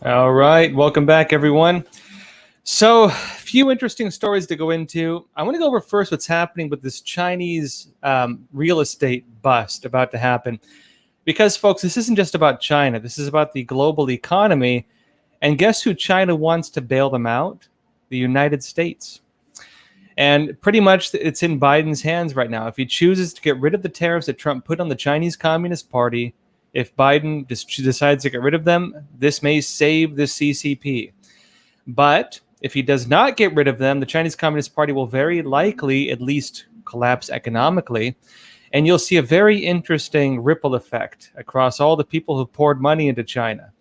All right, welcome back, everyone. So, a few interesting stories to go into. I want to go over first what's happening with this Chinese real estate bust about to happen. Because, folks, this isn't just about China, this is about the global economy. And guess who China wants to bail them out? The United States. And pretty much it's in Biden's hands right now. If he chooses to get rid of the tariffs that Trump put on the Chinese Communist Party, if Biden decides to get rid of them, this may save the CCP. But if he does not get rid of them, the Chinese Communist Party will very likely at least collapse economically. And you'll see a very interesting ripple effect across all the people who poured money into China.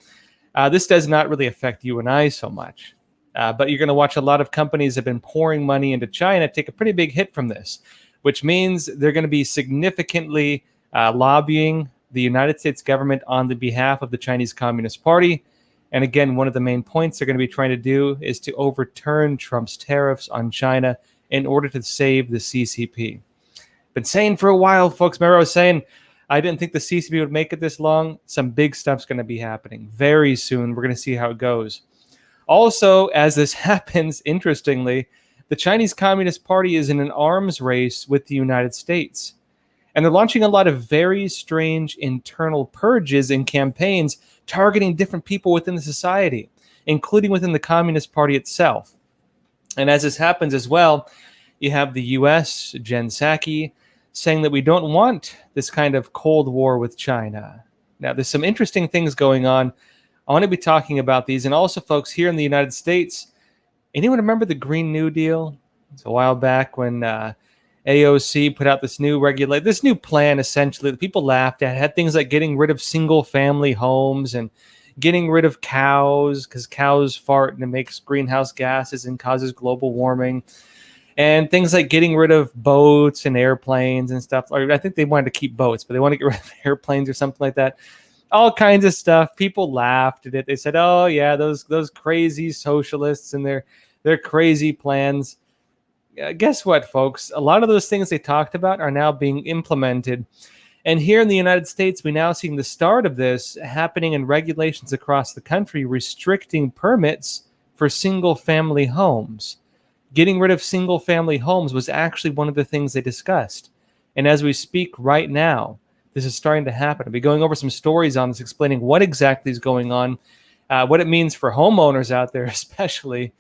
This does not really affect you and I so much. But you're going to watch a lot of companies that have been pouring money into China take a pretty big hit from this, which means they're going to be significantly lobbying the United States government on the behalf of the Chinese Communist Party. And again, one of the main points they're going to be trying to do is to overturn Trump's tariffs on China in order to save the CCP. Been saying for a while, folks. Remember I was saying I didn't think the CCP would make it this long. Some big stuff's going to be happening very soon. We're going to see how it goes. Also, as this happens, interestingly, the Chinese Communist Party is in an arms race with the United States. And they're launching a lot of very strange internal purges and campaigns targeting different people within the society, including within the Communist Party itself. And as this happens as well, you have the US, Jen Psaki, saying that we don't want this kind of Cold War with China. Now, there's some interesting things going on. I want to be talking about these. And also, folks, here in the United States, anyone remember the Green New Deal? It's a while back when AOC put out this new plan, essentially, that people laughed at. It had things like getting rid of single-family homes and getting rid of cows, because cows fart and it makes greenhouse gases and causes global warming. And things like getting rid of boats and airplanes and stuff. Or I think they wanted to keep boats, but they want to get rid of airplanes or something like that. All kinds of stuff. People laughed at it. They said, "Oh yeah, those crazy socialists and their crazy plans." Guess what, folks? A lot of those things they talked about are now being implemented. And here in the United States, we now see the start of this happening in regulations across the country restricting permits for single-family homes. Getting rid of single-family homes was actually one of the things they discussed. And as we speak right now, this is starting to happen. I'll be going over some stories on this, explaining what exactly is going on, what it means for homeowners out there especially.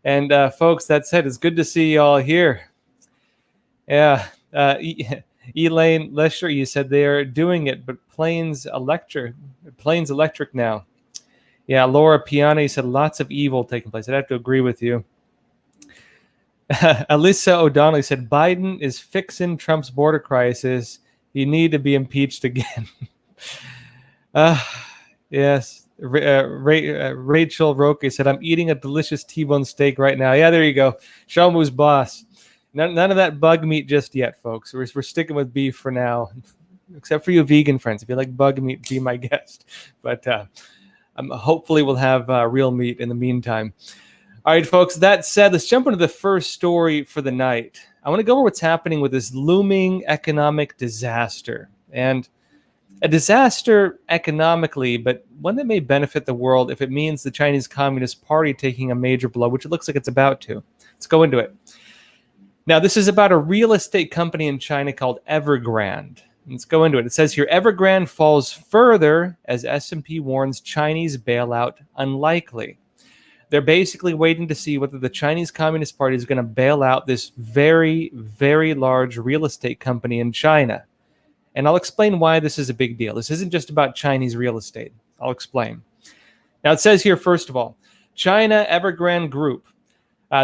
And folks, that said, it's good to see you all here. Yeah, Elaine Lesher, you said they are doing it, but Plains Electric now. Yeah, Laura Piana, you said lots of evil taking place. I'd have to agree with you. Alyssa O'Donnell said Biden is fixing Trump's border crisis. You need to be impeached again. Yes. Rachel Roque said, I'm eating a delicious T-bone steak right now. Yeah, there you go. Shalmu's boss. None of that bug meat just yet, folks. We're sticking with beef for now, except for you vegan friends. If you like bug meat, be my guest. But hopefully we'll have real meat in the meantime. All right, folks, that said, let's jump into the first story for the night. I want to go over what's happening with this looming economic disaster. And a disaster economically, but one that may benefit the world if it means the Chinese Communist Party taking a major blow, which it looks like it's about to. Let's go into it. Now, this is about a real estate company in China called Evergrande. Let's go into it. It says here, Evergrande falls further as S&P warns Chinese bailout unlikely. They're basically waiting to see whether the Chinese Communist Party is going to bail out this very, very large real estate company in China. And I'll explain why this is a big deal. This isn't just about Chinese real estate. I'll explain. Now, it says here, first of all, China Evergrande Group.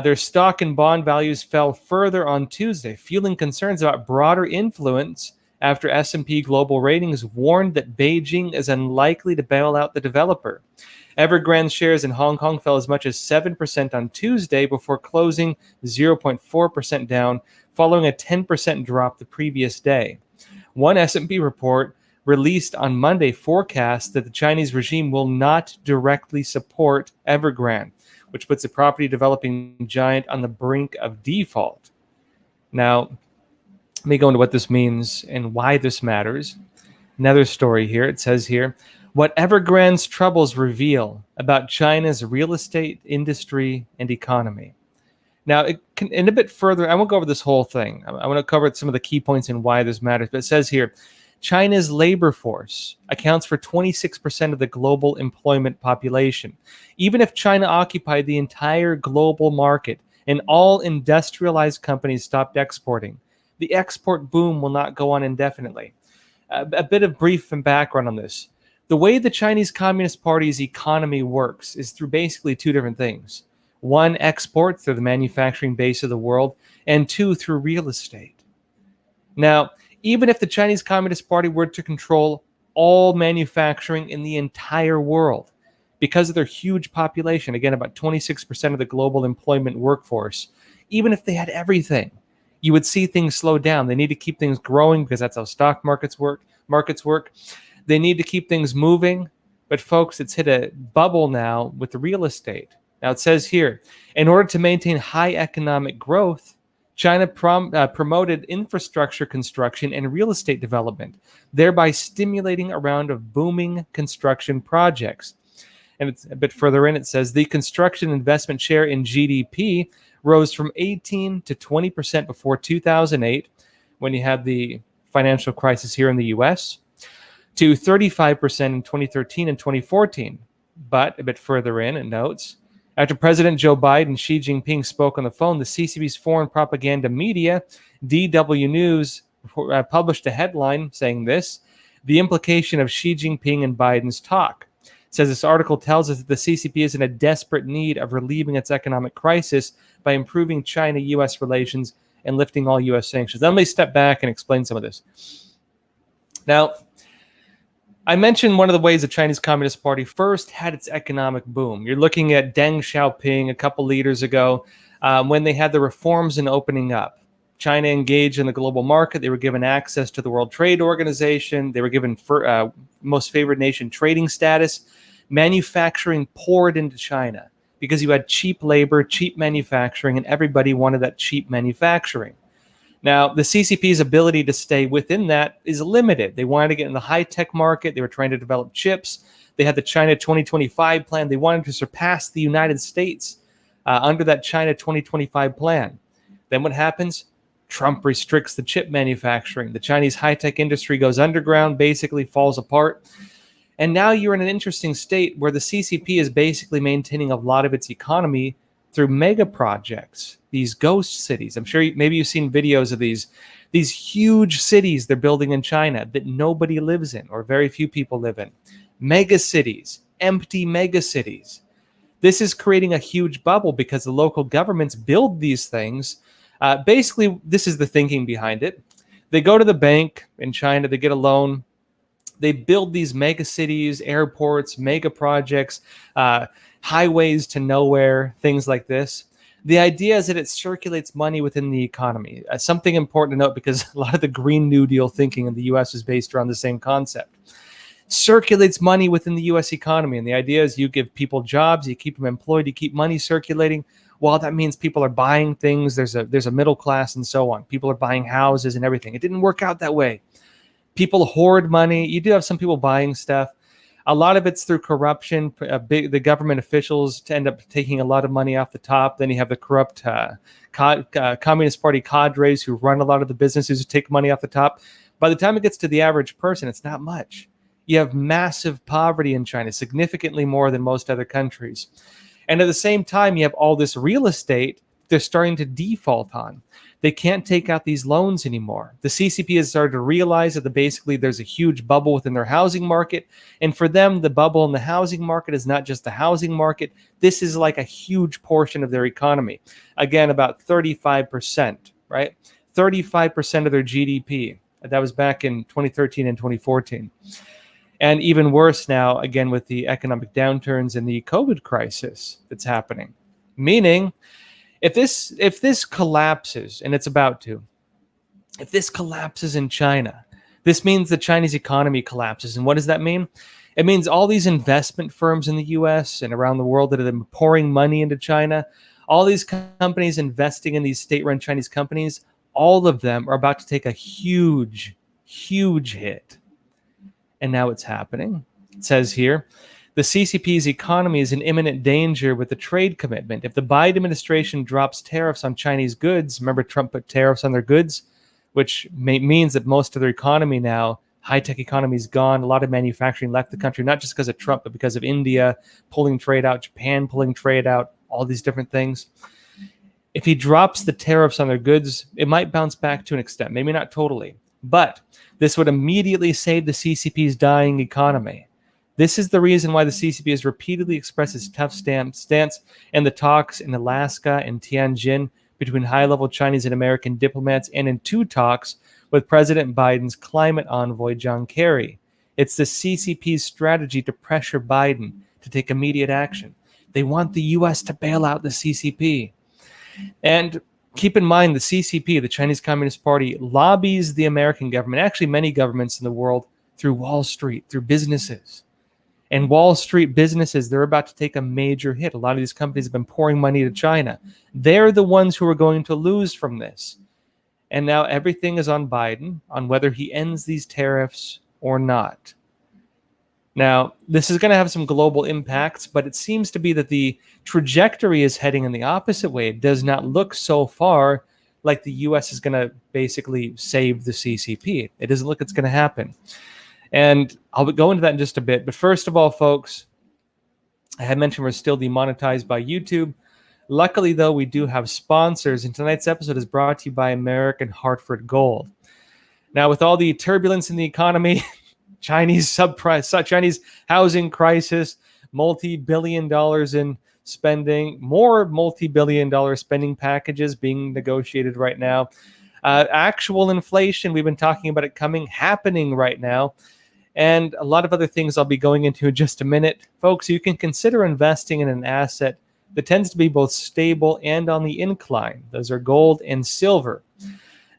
Their stock and bond values fell further on Tuesday, fueling concerns about broader influence after S&P Global Ratings warned that Beijing is unlikely to bail out the developer. Evergrande shares in Hong Kong fell as much as 7% on Tuesday before closing 0.4% down, following a 10% drop the previous day. One S&P report released on Monday forecasts that the Chinese regime will not directly support Evergrande, which puts the property developing giant on the brink of default. Now, let me go into what this means and why this matters. Another story here. It says here, What Evergrande's troubles reveal about China's real estate industry and economy. Now, and a bit further, I won't go over this whole thing. I want to cover some of the key points and why this matters. But it says here, China's labor force accounts for 26% of the global employment population. Even if China occupied the entire global market and all industrialized companies stopped exporting, the export boom will not go on indefinitely. A bit of brief and background on this. The way the Chinese Communist Party's economy works is through basically two different things. One, export through the manufacturing base of the world, and two, through real estate. Now, even if the Chinese Communist Party were to control all manufacturing in the entire world, because of their huge population, again, about 26% of the global employment workforce, even if they had everything, you would see things slow down. They need to keep things growing because that's how stock markets work. They need to keep things moving. But folks, it's hit a bubble now with the real estate. Now it says here, in order to maintain high economic growth, China promoted infrastructure construction and real estate development, thereby stimulating a round of booming construction projects. And it's a bit further in, it says the construction investment share in GDP rose from 18 to 20% before 2008, when you had the financial crisis here in the US, to 35% in 2013 and 2014. But a bit further in, it notes, after President Joe Biden and Xi Jinping spoke on the phone, the CCP's foreign propaganda media, DW News, published a headline saying this, the implication of Xi Jinping and Biden's talk. It says this article tells us that the CCP is in a desperate need of relieving its economic crisis by improving China-U.S. relations and lifting all U.S. sanctions. Now, let me step back and explain some of this. Now, I mentioned one of the ways the Chinese Communist Party first had its economic boom. You're looking at Deng Xiaoping a couple leaders ago when they had the reforms and opening up. China engaged in the global market. They were given access to the World Trade Organization. They were given most favored nation trading status. Manufacturing poured into China because you had cheap labor, cheap manufacturing, and everybody wanted that cheap manufacturing. Now, the CCP's ability to stay within that is limited. They wanted to get in the high-tech market. They were trying to develop chips. They had the China 2025 plan. They wanted to surpass the United States under that China 2025 plan. Then what happens? Trump restricts the chip manufacturing. The Chinese high-tech industry goes underground, basically falls apart. And now you're in an interesting state where the CCP is basically maintaining a lot of its economy through mega projects, these ghost cities. I'm sure maybe you've seen videos of these huge cities they're building in China that nobody lives in or very few people live in. Mega cities, empty mega cities. This is creating a huge bubble because the local governments build these things. Basically, this is the thinking behind it. They go to the bank in China, they get a loan. They build these mega cities, airports, mega projects, highways to nowhere, things like this. The idea is that it circulates money within the economy. Something important to note because a lot of the Green New Deal thinking in the U.S. is based around the same concept. Circulates money within the U.S. economy. And the idea is you give people jobs, you keep them employed, you keep money circulating. Well, that means people are buying things. There's a middle class and so on. People are buying houses and everything. It didn't work out that way. People hoard money. You do have some people buying stuff. A lot of it's through corruption. The government officials end up taking a lot of money off the top. Then you have the corrupt Communist Party cadres who run a lot of the businesses who take money off the top. By the time it gets to the average person, it's not much. You have massive poverty in China, significantly more than most other countries. And at the same time, you have all this real estate they're starting to default on. They can't take out these loans anymore. The CCP has started to realize that basically there's a huge bubble within their housing market. And for them, the bubble in the housing market is not just the housing market. This is like a huge portion of their economy. Again, about 35%, right? 35% of their GDP. That was back in 2013 and 2014. And even worse now, again, with the economic downturns and the COVID crisis that's happening. Meaning, if this collapses, and it's about to, if this collapses in China, this means the Chinese economy collapses. And what does that mean? It means all these investment firms in the US and around the world that have been pouring money into China, all these companies investing in these state-run Chinese companies, all of them are about to take a huge, huge hit. And now it's happening. It says here, the CCP's economy is in imminent danger with the trade commitment. If the Biden administration drops tariffs on Chinese goods, remember Trump put tariffs on their goods, which means that most of their economy now, high-tech economy, is gone. A lot of manufacturing left the country, not just because of Trump, but because of India pulling trade out, Japan pulling trade out, all these different things. If he drops the tariffs on their goods, it might bounce back to an extent, maybe not totally, but this would immediately save the CCP's dying economy. This is the reason why the CCP has repeatedly expressed its tough stance in the talks in Alaska and Tianjin between high-level Chinese and American diplomats, and in 2 talks with President Biden's climate envoy, John Kerry. It's the CCP's strategy to pressure Biden to take immediate action. They want the U.S. to bail out the CCP. And keep in mind, the CCP, the Chinese Communist Party, lobbies the American government, actually many governments in the world, through Wall Street, through businesses. And Wall Street businesses, they're about to take a major hit. A lot of these companies have been pouring money to China. They're the ones who are going to lose from this. And now everything is on Biden, on whether he ends these tariffs or not. Now, this is going to have some global impacts, but it seems to be that the trajectory is heading in the opposite way. It does not look so far like the U.S. is going to basically save the CCP. It doesn't look it's going to happen. And I'll go into that in just a bit. But first of all, folks, I had mentioned we're still demonetized by YouTube. Luckily, though, we do have sponsors. And tonight's episode is brought to you by American Hartford Gold. Now, with all the turbulence in the economy, Chinese housing crisis, multi-billion dollars in spending, more multi-billion dollar spending packages being negotiated right now. Actual inflation, we've been talking about it happening right now. And a lot of other things I'll be going into in just a minute. Folks, you can consider investing in an asset that tends to be both stable and on the incline. Those are gold and silver.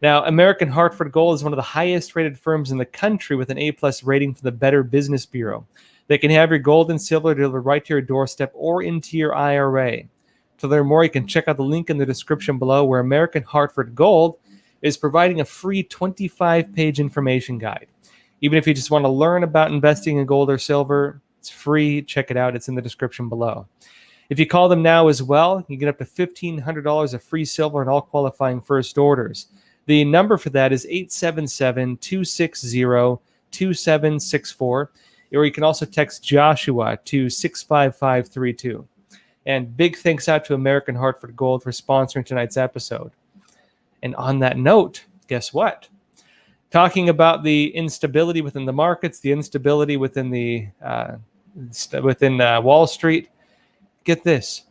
Now, American Hartford Gold is one of the highest rated firms in the country with an A+ rating from the Better Business Bureau. They can have your gold and silver delivered right to your doorstep or into your IRA. To learn more, you can check out the link in the description below, where American Hartford Gold is providing a free 25-page information guide. Even if you just want to learn about investing in gold or silver, it's free. Check it out. It's in the description below. If you call them now as well, you get up to $1,500 of free silver in all qualifying first orders. The number for that is 877-260-2764, or you can also text Joshua to 65532. And big thanks out to American Hartford Gold for sponsoring tonight's episode. And on that note, guess what? Talking about the instability within the markets, the instability within Wall Street. Get this: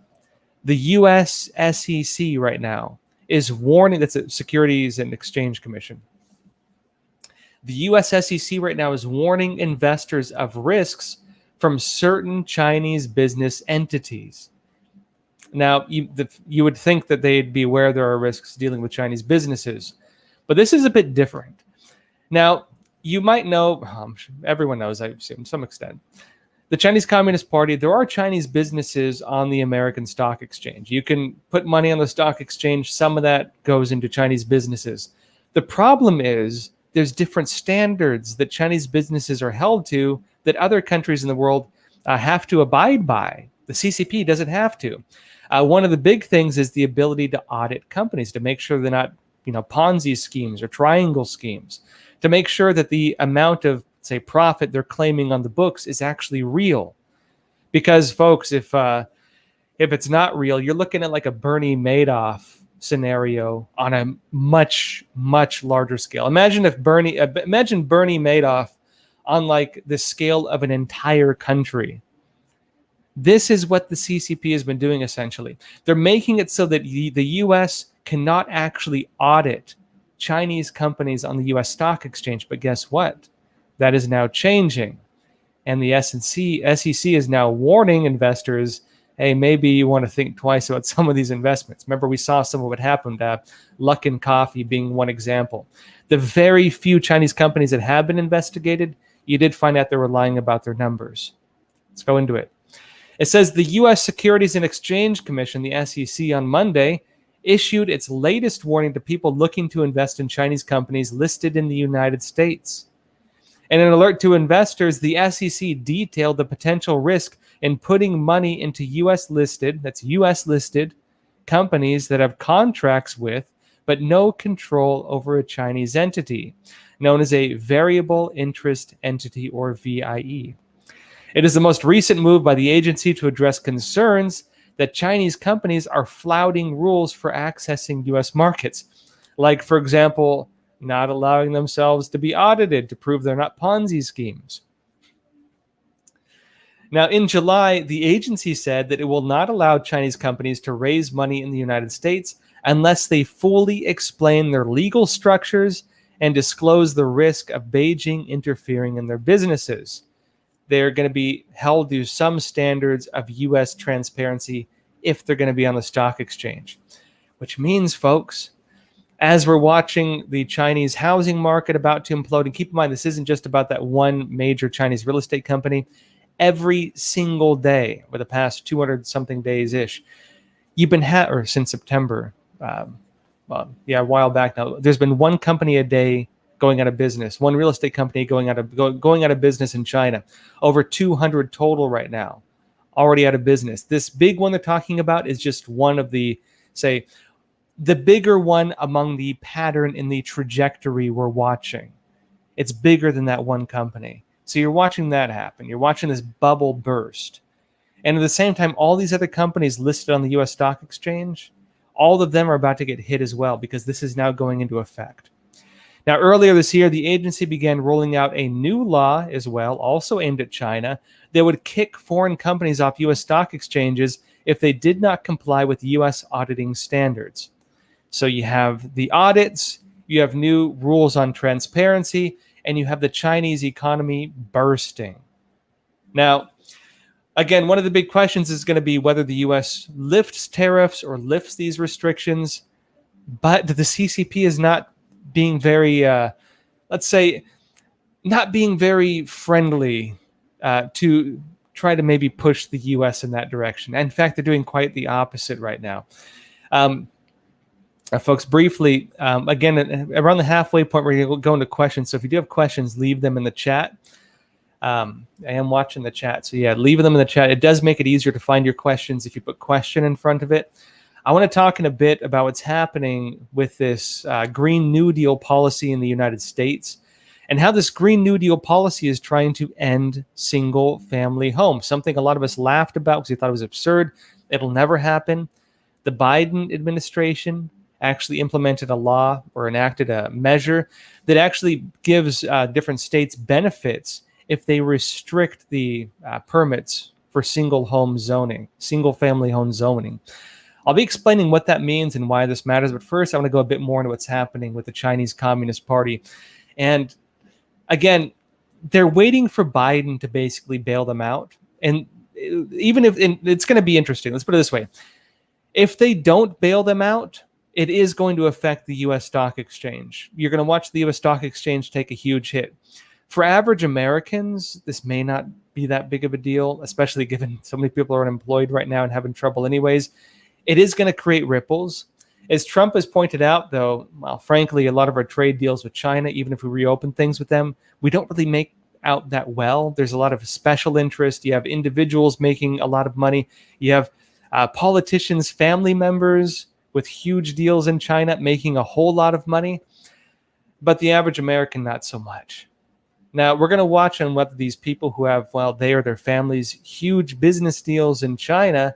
the U.S. SEC right now is warning. That's a Securities and Exchange Commission. The U.S. SEC right now is warning investors of risks from certain Chinese business entities. Now, you would think that they'd be aware there are risks dealing with Chinese businesses, but this is a bit different. Now, you might know, everyone knows, I assume, to some extent, the Chinese Communist Party, there are Chinese businesses on the American Stock Exchange. You can put money on the stock exchange. Some of that goes into Chinese businesses. The problem is there's different standards that Chinese businesses are held to that other countries in the world have to abide by. The CCP doesn't have to. One of the big things is the ability to audit companies, to make sure they're not, Ponzi schemes or triangle schemes, to make sure that the amount of, say, profit they're claiming on the books is actually real. Because, folks, if it's not real, you're looking at like a Bernie Madoff scenario on a much, much larger scale. Imagine Bernie Madoff on like the scale of an entire country. This is what the CCP has been doing, essentially. They're making it so that the U.S. cannot actually audit Chinese companies on the U.S. stock exchange. But guess what? That is now changing. And the SEC is now warning investors, hey, maybe you want to think twice about some of these investments. Remember, we saw some of what happened, Luckin Coffee being one example. The very few Chinese companies that have been investigated, you did find out they were lying about their numbers. Let's go into it. It says the U.S. Securities and Exchange Commission, the SEC, on Monday issued its latest warning to people looking to invest in Chinese companies listed in the United States. In an alert to investors, the SEC detailed the potential risk in putting money into US listed companies that have contracts with but no control over a Chinese entity, known as a variable interest entity, or VIE. It is the most recent move by the agency to address concerns that Chinese companies are flouting rules for accessing US markets, like, for example, not allowing themselves to be audited to prove they're not Ponzi schemes. Now, in July, the agency said that it will not allow Chinese companies to raise money in the United States unless they fully explain their legal structures and disclose the risk of Beijing interfering in their businesses. They're going to be held to some standards of U.S. transparency if they're going to be on the stock exchange. Which means, folks, as we're watching the Chinese housing market about to implode, and keep in mind, this isn't just about that one major Chinese real estate company. Every single day for the past 200-something days-ish, you've been or since September, a while back now, there's been one company a day going out of business, one real estate company going out of business in China. Over 200 total right now, already out of business. This big one they're talking about is just one of the, say, the bigger one among the pattern in the trajectory we're watching. It's bigger than that one company. So you're watching that happen. You're watching this bubble burst. And at the same time, all these other companies listed on the US stock exchange, all of them are about to get hit as well, because this is now going into effect. Now, earlier this year, the agency began rolling out a new law as well, also aimed at China, that would kick foreign companies off US stock exchanges if they did not comply with US auditing standards. So you have the audits, you have new rules on transparency, and you have the Chinese economy bursting. Now, again, one of the big questions is going to be whether the U.S. lifts tariffs or lifts these restrictions. But the CCP is not being very, not being very friendly to try to maybe push the U.S. in that direction. In fact, they're doing quite the opposite right now. Folks, briefly, again, around the halfway point, we're going to go into questions. So if you do have questions, leave them in the chat. I am watching the chat. So yeah, leave them in the chat. It does make it easier to find your questions if you put question in front of it. I want to talk in a bit about what's happening with this Green New Deal policy in the United States, and how this Green New Deal policy is trying to end single-family homes, something a lot of us laughed about because we thought it was absurd. It'll never happen. The Biden administration actually implemented a law or enacted a measure that actually gives different states benefits if they restrict the permits for single-family home zoning. I'll be explaining what that means and why this matters, but first I want to go a bit more into what's happening with the Chinese Communist Party. And again, they're waiting for Biden to basically bail them out. And even if it's going to be interesting, let's put it this way. If they don't bail them out, it is going to affect the U.S. stock exchange. You're going to watch the U.S. stock exchange take a huge hit. For average Americans, this may not be that big of a deal, especially given so many people are unemployed right now and having trouble anyways. It is going to create ripples. As Trump has pointed out, though, well, frankly, a lot of our trade deals with China, even if we reopen things with them, we don't really make out that well. There's a lot of special interest. You have individuals making a lot of money. You have politicians, family members with huge deals in China making a whole lot of money. But the average American, not so much. Now, we're going to watch on whether these people who have, well, they or their families, huge business deals in China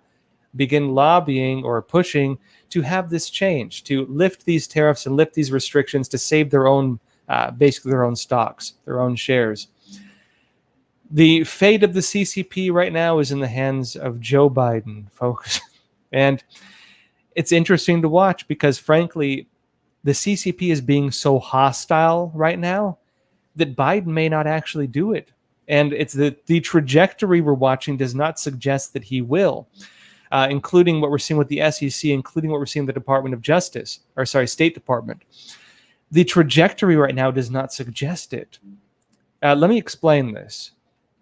begin lobbying or pushing to have this change, to lift these tariffs and lift these restrictions to save their own, basically their own stocks, their own shares. The fate of the CCP right now is in the hands of Joe Biden, folks. And it's interesting to watch because, frankly, the CCP is being so hostile right now that Biden may not actually do it. And it's the trajectory we're watching does not suggest that he will. Including what we're seeing with the SEC, including what we're seeing with the Department of Justice, or sorry, State Department. The trajectory right now does not suggest it. Let me explain this.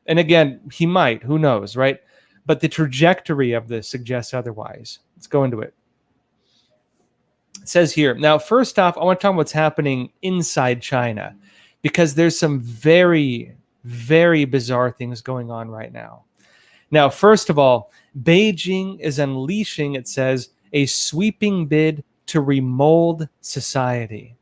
And again, he might, who knows, right? But the trajectory of this suggests otherwise. Let's go into it. It says here, now, first off, I want to talk about what's happening inside China, because there's some very, very bizarre things going on right now. Now, first of all, Beijing is unleashing, it says, a sweeping bid to remold society.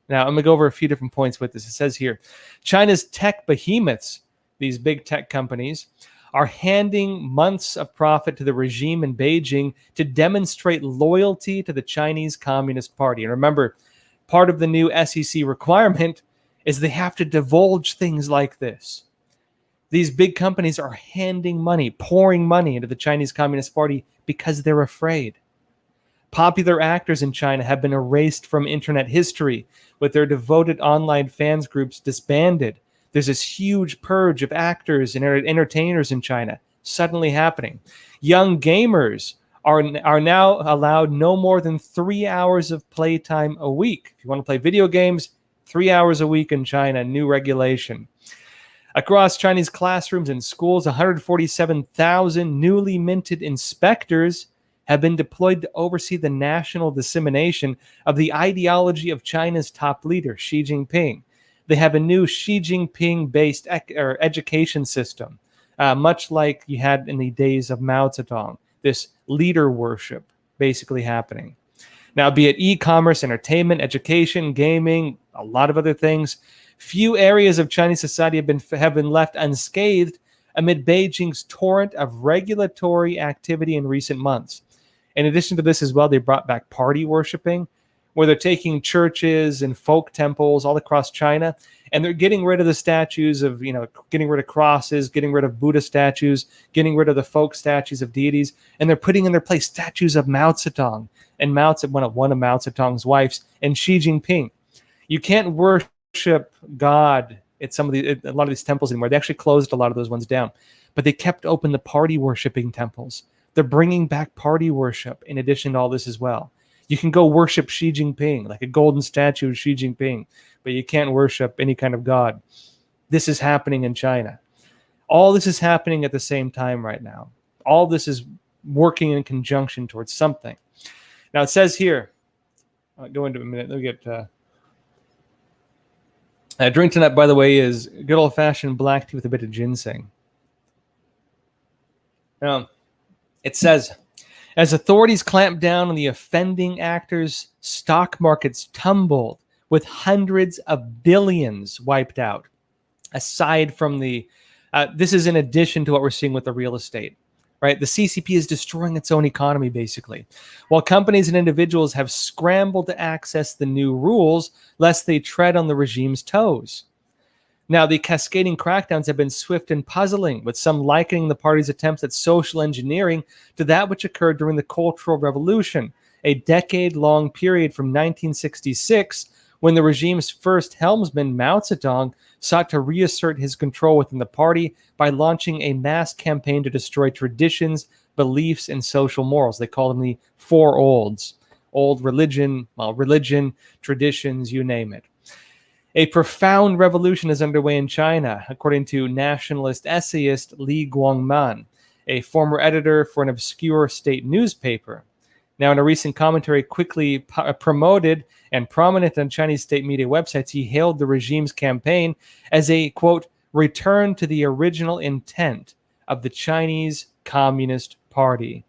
Now, I'm going to go over a few different points with this. It says here, China's tech behemoths, these big tech companies, are handing months of profit to the regime in Beijing to demonstrate loyalty to the Chinese Communist Party. And remember, part of the new SEC requirement is they have to divulge things like this. These big companies are handing money, pouring money into the Chinese Communist Party because they're afraid. Popular actors in China have been erased from internet history, with their devoted online fans groups disbanded. There's this huge purge of actors and entertainers in China suddenly happening. Young gamers are now allowed no more than 3 hours of playtime a week. If you want to play video games, 3 hours a week in China, new regulation. Across Chinese classrooms and schools, 147,000 newly minted inspectors have been deployed to oversee the national dissemination of the ideology of China's top leader, Xi Jinping. They have a new Xi Jinping-based education system, much like you had in the days of Mao Zedong, this leader worship basically happening. Now, be it e-commerce, entertainment, education, gaming, a lot of other things, few areas of Chinese society have been left unscathed amid Beijing's torrent of regulatory activity in recent months. In addition to this as well, they brought back party worshiping, where they're taking churches and folk temples all across China, and they're getting rid of the statues of, getting rid of crosses, getting rid of Buddha statues, getting rid of the folk statues of deities, and they're putting in their place statues of Mao Zedong and one of Mao Zedong's wives, and Xi Jinping. You can't worship God at a lot of these temples anymore. They actually closed a lot of those ones down, but they kept open the party worshiping temples. They're bringing back party worship in addition to all this as well. You can go worship Xi Jinping, like a golden statue of Xi Jinping, but you can't worship any kind of God. This is happening in China. All this is happening at the same time right now. All this is working in conjunction towards something. Now it says here, I'll go into a minute. Let me get... drink tonight, by the way, is good old-fashioned black tea with a bit of ginseng. Now, it says, as authorities clamp down on the offending actors, stock markets tumbled with hundreds of billions wiped out. Aside from this is in addition to what we're seeing with the real estate, right? The CCP is destroying its own economy, basically, while companies and individuals have scrambled to access the new rules lest they tread on the regime's toes. Now, the cascading crackdowns have been swift and puzzling, with some likening the party's attempts at social engineering to that which occurred during the Cultural Revolution, a decade-long period from 1966, when the regime's first helmsman, Mao Zedong, sought to reassert his control within the party by launching a mass campaign to destroy traditions, beliefs, and social morals. They call them the Four Olds. Old religion, traditions, you name it. A profound revolution is underway in China, according to nationalist essayist Li Guangman, a former editor for an obscure state newspaper. Now, in a recent commentary quickly promoted and prominent on Chinese state media websites, he hailed the regime's campaign as a, quote, return to the original intent of the Chinese Communist Party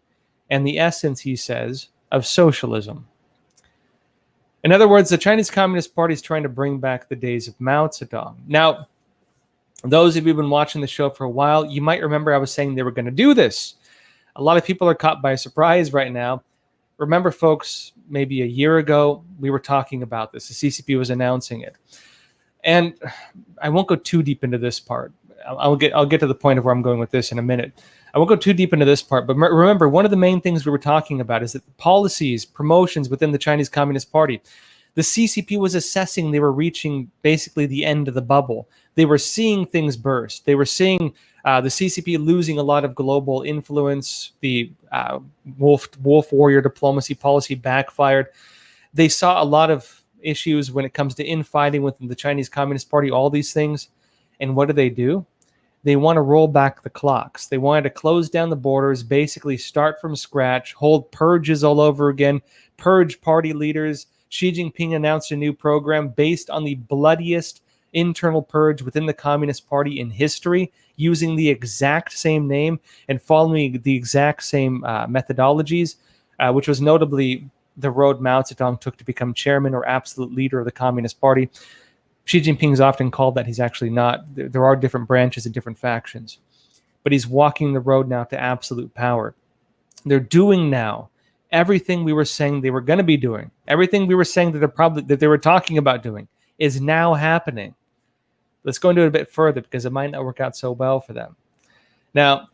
and the essence, he says, of socialism. In other words, the Chinese Communist Party is trying to bring back the days of Mao Zedong. Now, those of you who've been watching the show for a while, you might remember I was saying they were going to do this. A lot of people are caught by surprise right now. Remember, folks, maybe a year ago, we were talking about this. The CCP was announcing it. And I won't go too deep into this part. I'll get to the point of where I'm going with this in a minute. I won't go too deep into this part, but remember, one of the main things we were talking about is that the policies, promotions within the Chinese Communist Party, the CCP was assessing they were reaching basically the end of the bubble. They were seeing things burst. They were seeing the CCP losing a lot of global influence. The wolf warrior diplomacy policy backfired. They saw a lot of issues when it comes to infighting within the Chinese Communist Party, all these things. And what do? They want to roll back the clocks. They wanted to close down the borders, basically start from scratch, hold purges all over again, purge party leaders. Xi Jinping announced a new program based on the bloodiest internal purge within the Communist Party in history, using the exact same name and following the exact same methodologies, which was notably the road Mao Zedong took to become chairman or absolute leader of the Communist Party. Xi Jinping is often called that. He's actually not. There are different branches and different factions, but he's walking the road now to absolute power. They're doing now everything we were saying they were going to be doing. Everything we were saying that they were talking about doing is now happening. Let's go into it a bit further because it might not work out so well for them. Now,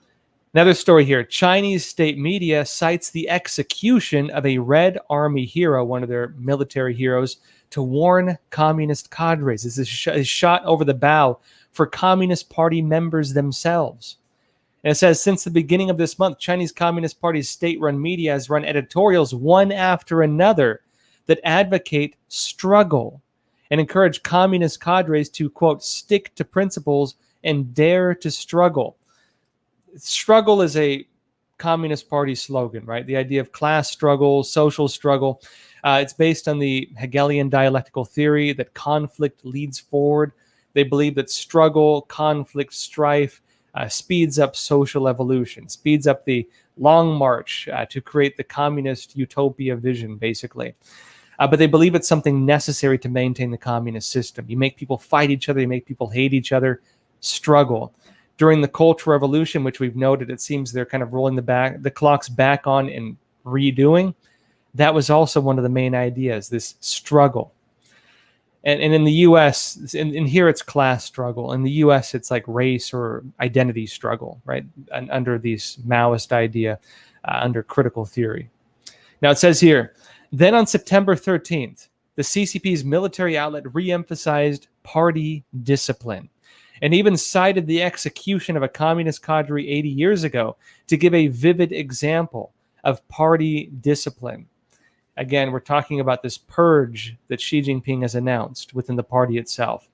another story here. Chinese state media cites the execution of a Red Army hero, one of their military heroes, to warn communist cadres. This is shot over the bow for Communist Party members themselves. And it says, since the beginning of this month, Chinese Communist Party's state-run media has run editorials one after another that advocate struggle and encourage communist cadres to, quote, stick to principles and dare to struggle. Struggle is a Communist Party slogan, right? The idea of class struggle, social struggle. It's based on the Hegelian dialectical theory that conflict leads forward. They believe that struggle, conflict, strife speeds up social evolution, speeds up the long march to create the communist utopia vision, basically. But they believe it's something necessary to maintain the communist system. You make people fight each other, you make people hate each other, struggle. During the Cultural Revolution, which we've noted, it seems they're kind of rolling the clocks back on and redoing. That was also one of the main ideas, this struggle. And in the U.S., in here it's class struggle. In the U.S., it's like race or identity struggle, right? Under these Maoist idea, under critical theory. Now it says here, then on September 13th, the CCP's military outlet re-emphasized party discipline and even cited the execution of a communist cadre 80 years ago to give a vivid example of party discipline. Again, we're talking about this purge that Xi Jinping has announced within the party itself.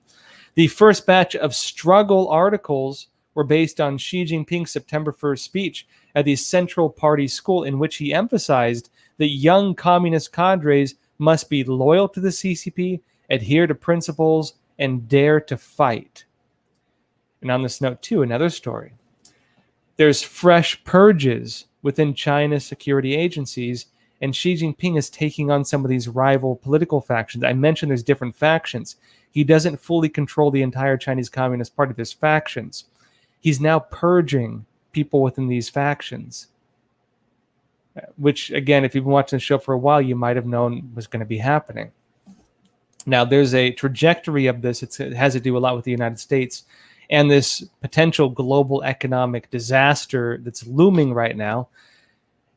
The first batch of struggle articles were based on Xi Jinping's September 1st speech at the Central Party School, in which he emphasized that young communist cadres must be loyal to the CCP, adhere to principles, and dare to fight. And on this note, too, another story. There's fresh purges within China's security agencies, and Xi Jinping is taking on some of these rival political factions. I mentioned there's different factions. He doesn't fully control the entire Chinese Communist Party. There's factions. He's now purging people within these factions, which, again, if you've been watching the show for a while, you might have known was going to be happening. Now, there's a trajectory of this. It has to do a lot with the United States and this potential global economic disaster that's looming right now.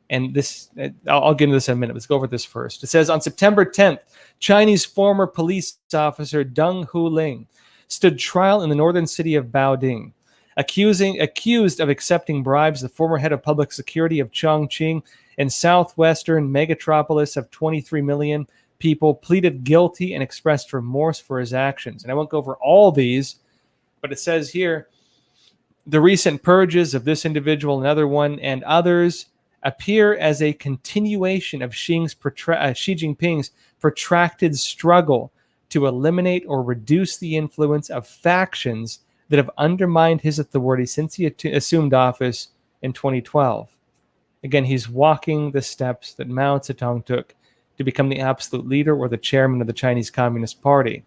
And this, I'll get into this in a minute. Let's go over this first. It says, on September 10th, Chinese former police officer Deng Huling stood trial in the northern city of Baoding. Accused of accepting bribes, the former head of public security of Chongqing and southwestern megatropolis of 23 million people pleaded guilty and expressed remorse for his actions. And I won't go over all these, but it says here, the recent purges of this individual, another one, and others appear as a continuation of Xi Jinping's protracted struggle to eliminate or reduce the influence of factions that have undermined his authority since he assumed office in 2012. Again, he's walking the steps that Mao Zedong took to become the absolute leader or the chairman of the Chinese Communist Party.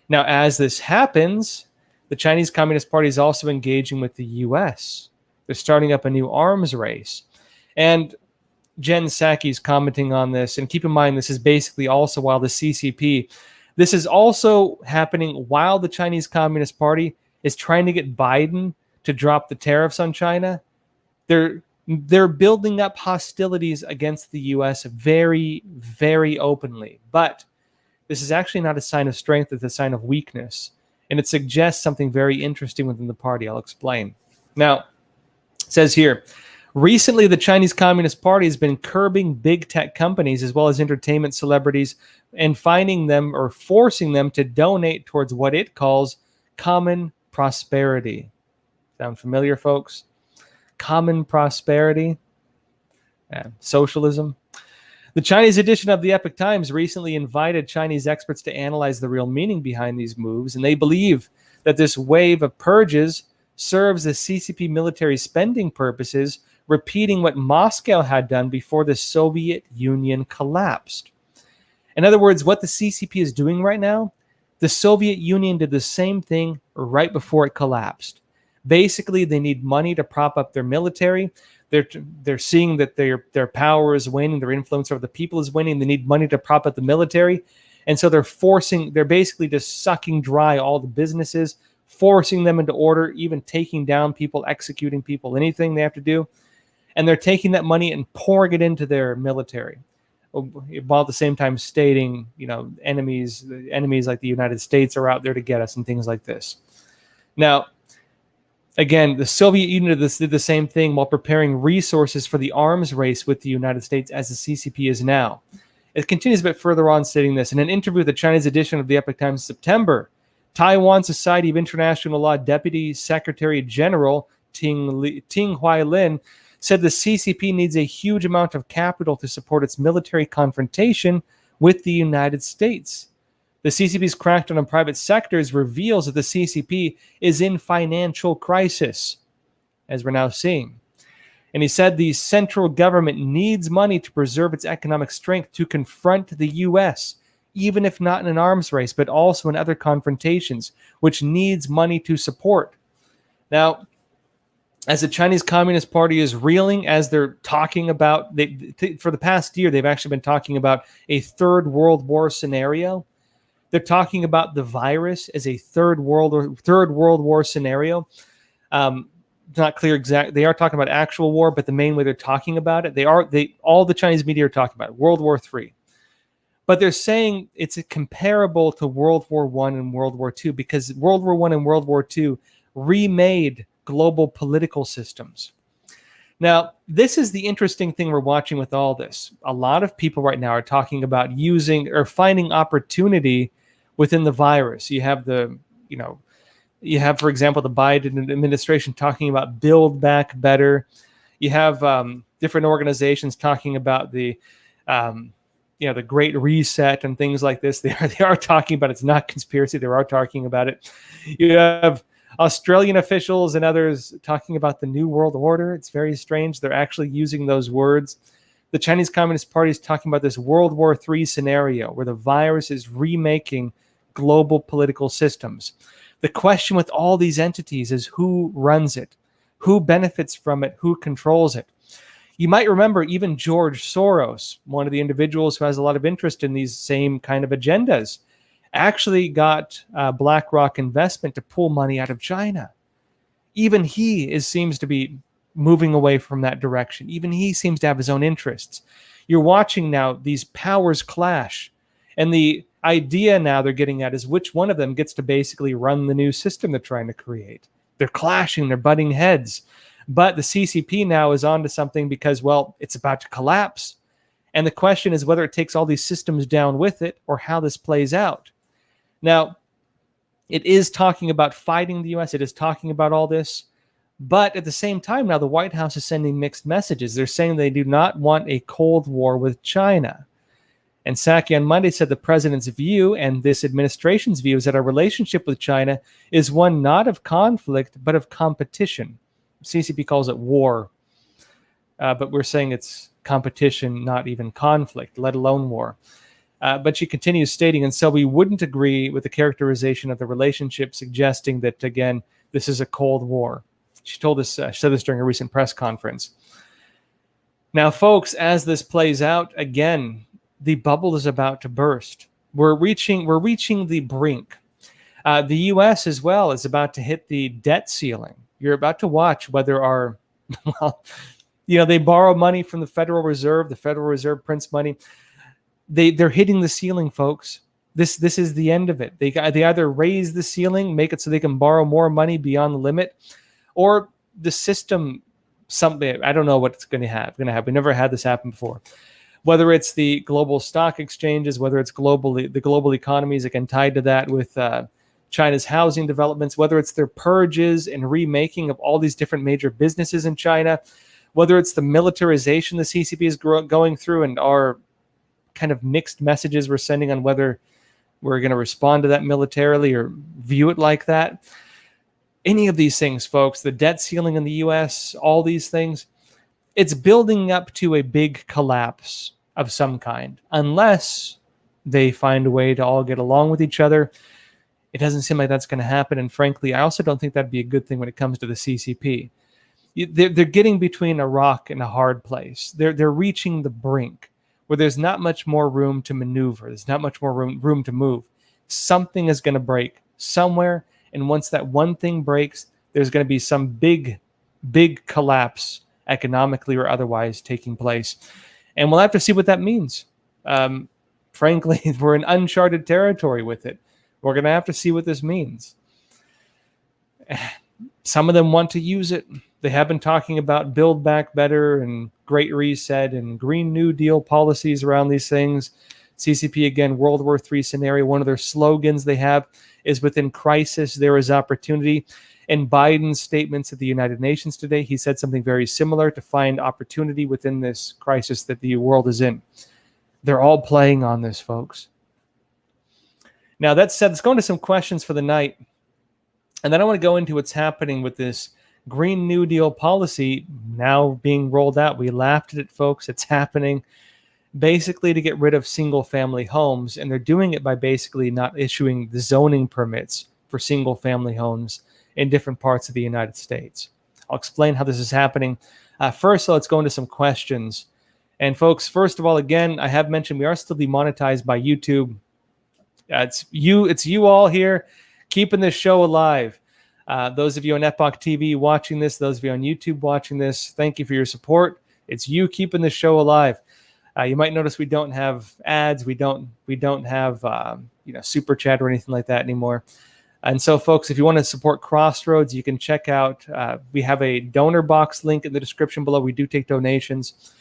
Now, as this happens, the Chinese Communist Party is also engaging with the U.S. They're starting up a new arms race. And Jen Psaki's commenting on this. And keep in mind, this is basically also while the CCP, this is also happening while the Chinese Communist Party is trying to get Biden to drop the tariffs on China. They're building up hostilities against the U.S. very, very openly. But this is actually not a sign of strength, it's a sign of weakness. And it suggests something very interesting within the party. I'll explain. Now, it says here, recently the Chinese Communist Party has been curbing big tech companies as well as entertainment celebrities and finding them or forcing them to donate towards what it calls common prosperity. Sound familiar, folks? Common prosperity, socialism. The Chinese edition of the Epoch Times recently invited Chinese experts to analyze the real meaning behind these moves, and they believe that this wave of purges serves the CCP military spending purposes, repeating what Moscow had done before the Soviet Union collapsed. In other words, what the CCP is doing right now, the Soviet Union did the same thing right before it collapsed. Basically, they need money to prop up their military. They're seeing that their power is waning, their influence over the people is waning. They need money to prop up the military. And so they're basically just sucking dry all the businesses, forcing them into order, even taking down people, executing people, anything they have to do. And they're taking that money and pouring it into their military, while at the same time stating, enemies like the United States are out there to get us and things like this. Now, again, the Soviet Union did the same thing while preparing resources for the arms race with the United States as the CCP is now. It continues a bit further on stating this. In an interview with the Chinese edition of the Epoch Times in September, Taiwan Society of International Law Deputy Secretary General Ting Huailin said the CCP needs a huge amount of capital to support its military confrontation with the United States. The CCP's crackdown on private sectors reveals that the CCP is in financial crisis, as we're now seeing. And he said the central government needs money to preserve its economic strength to confront the U.S., even if not in an arms race, but also in other confrontations, which needs money to support. Now, as the Chinese Communist Party is reeling, as they're talking about, for the past year, they've actually been talking about a third World War scenario. They're talking about the virus as a third World War scenario. It's not clear exactly. They are talking about actual war, but the main way they're talking about it, all the Chinese media are talking about it, World War III. But they're saying it's comparable to World War I and World War II because World War I and World War II remade global political systems. Now, this is the interesting thing we're watching with all this. A lot of people right now are talking about using or finding opportunity within the virus. You have, for example, the Biden administration talking about Build Back Better. You have different organizations talking about the Great Reset and things like this. They are talking about it. It's not conspiracy. They are talking about it. You have Australian officials and others talking about the New World Order. It's very strange. They're actually using those words. The Chinese Communist Party is talking about this World War III scenario where the virus is remaking global political systems. The question with all these entities is who runs it, who benefits from it, who controls it. You might remember even George Soros, one of the individuals who has a lot of interest in these same kind of agendas, actually got BlackRock investment to pull money out of China. Even he seems to be moving away from that direction. Even he seems to have his own interests. You're watching now these powers clash. And the idea now they're getting at is which one of them gets to basically run the new system they're trying to create. They're clashing, they're butting heads. But the CCP now is onto something because, well, it's about to collapse. And the question is whether it takes all these systems down with it or how this plays out. Now, it is talking about fighting the U.S. It is talking about all this. But at the same time, now the White House is sending mixed messages. They're saying they do not want a Cold War with China. And Psaki on Monday said the president's view and this administration's view is that our relationship with China is one not of conflict, but of competition. CCP calls it war. But we're saying it's competition, not even conflict, let alone war. But she continues stating, and so we wouldn't agree with the characterization of the relationship, suggesting that, again, this is a Cold War. She told us, she said this during a recent press conference. Now, folks, as this plays out, again, the bubble is about to burst. We're reaching the brink. The U.S. as well is about to hit the debt ceiling. You're about to watch whether our, they borrow money from the Federal Reserve prints money. They're hitting the ceiling, folks. This is the end of it. They either raise the ceiling, make it so they can borrow more money beyond the limit, or the system, something, I don't know what it's going to have. We never had this happen before. Whether it's the global stock exchanges, whether it's the global economies, again, tied to that with China's housing developments, whether it's their purges and remaking of all these different major businesses in China, whether it's the militarization the CCP is going through and our kind of mixed messages we're sending on whether we're going to respond to that militarily or view it like that. Any of these things, folks, the debt ceiling in the U.S., all these things, it's building up to a big collapse of some kind, unless they find a way to all get along with each other. It doesn't seem like that's going to happen. And frankly, I also don't think that'd be a good thing when it comes to the CCP. They're getting between a rock and a hard place. They're reaching the brink where there's not much more room to maneuver. There's not much more room to move. Something is going to break somewhere. And once that one thing breaks, there's going to be some big collapse economically or otherwise taking place. And we'll have to see what that means. Frankly, we're in uncharted territory with it. We're going to have to see what this means. Some of them want to use it. They have been talking about Build Back Better and Great Reset and Green New Deal policies around these things. CCP, again, World War III scenario. One of their slogans they have is within crisis, there is opportunity. In Biden's statements at the United Nations today, he said something very similar, to find opportunity within this crisis that the world is in. They're all playing on this, folks. Now, that said, let's go into some questions for the night. And then I want to go into what's happening with this Green New Deal policy now being rolled out. We laughed at it, folks. It's happening basically to get rid of single-family homes. And they're doing it by basically not issuing the zoning permits for single-family homes in different parts of the United States. I'll explain how this is happening. First, let's go into some questions. And folks, first of all, again, I have mentioned we are still demonetized by YouTube. It's you all here keeping this show alive. Those of you on Epoch TV watching this, those of you on YouTube watching this, thank you for your support. It's you keeping this show alive. You might notice we don't have ads. We don't have super chat or anything like that anymore. And so, folks, if you want to support Crossroads, you can check out. We have a donor box link in the description below. We do take donations.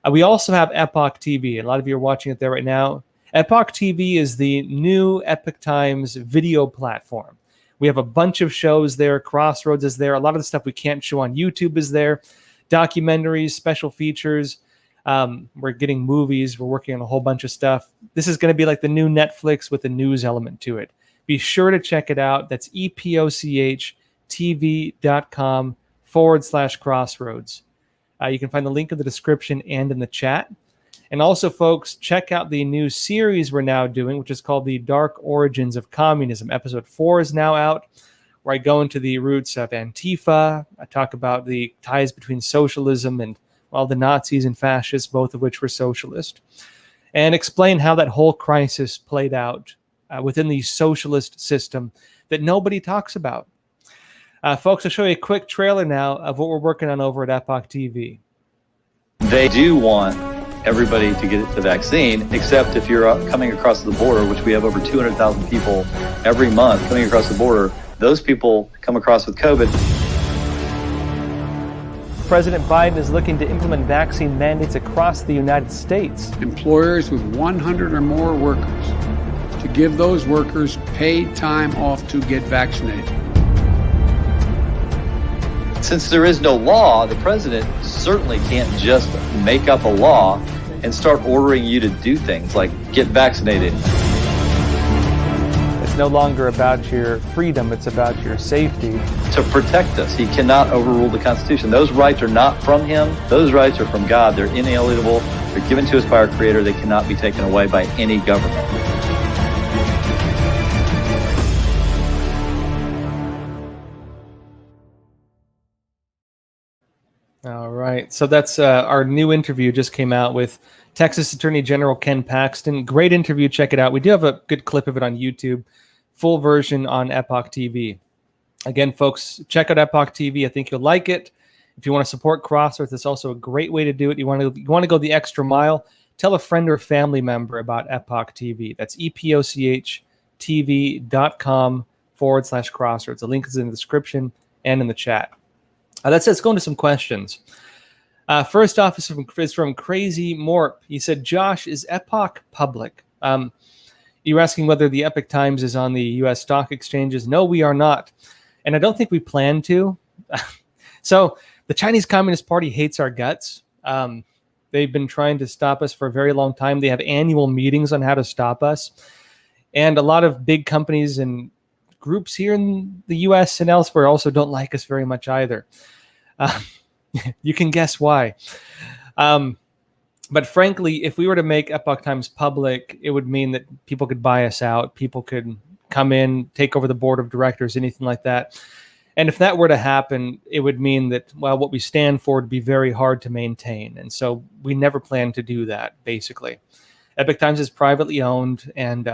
We also have Epoch TV. A lot of you are watching it there right now. Epoch TV is the new Epoch Times video platform. We have a bunch of shows there. Crossroads is there. A lot of the stuff we can't show on YouTube is there. Documentaries, special features. We're getting movies. We're working on a whole bunch of stuff. This is going to be like the new Netflix with a news element to it. Be sure to check it out. That's epochtv.com/Crossroads. You can find the link in the description and in the chat. And also, folks, check out the new series we're now doing, which is called The Dark Origins of Communism. Episode 4 is now out, where I go into the roots of Antifa. I talk about the ties between socialism and, well, the Nazis and fascists, both of which were socialist, and explain how that whole crisis played out within the socialist system that nobody talks about. Folks, I'll show you a quick trailer now of what we're working on over at Epoch TV. They do want everybody to get the vaccine, except if you're coming across the border, which we have over 200,000 people every month coming across the border, those people come across with COVID. President Biden is looking to implement vaccine mandates across the United States. Employers with 100 or more workers to give those workers paid time off to get vaccinated. Since there is no law, the president certainly can't just make up a law and start ordering you to do things like get vaccinated. It's no longer about your freedom, it's about your safety. To protect us. He cannot overrule the Constitution. Those rights are not from him. Those rights are from God. They're inalienable. They're given to us by our Creator. They cannot be taken away by any government. All right. So that's our new interview just came out with Texas Attorney General Ken Paxton. Great interview. Check it out. We do have a good clip of it on YouTube, full version on Epoch TV. Again, folks, check out Epoch TV. I think you'll like it. If you want to support Crossroads, it's also a great way to do it. You want to go the extra mile. Tell a friend or family member about Epoch TV. That's epochtv.com/Crossroads. The link is in the description and in the chat. That says, go into some questions. First off is from Crazy Morp. He said, Josh, is Epoch public? You're asking whether the Epoch Times is on the U.S. stock exchanges. No, we are not. And I don't think we plan to. So the Chinese Communist Party hates our guts. They've been trying to stop us for a very long time. They have annual meetings on how to stop us. And a lot of big companies and groups here in the US and elsewhere also don't like us very much either. You can guess why. But frankly, if we were to make Epoch Times public, it would mean that people could buy us out. People could come in, take over the board of directors, anything like that. And if that were to happen, it would mean that, well, what we stand for would be very hard to maintain. And so we never plan to do that, basically. Epoch Times is privately owned, and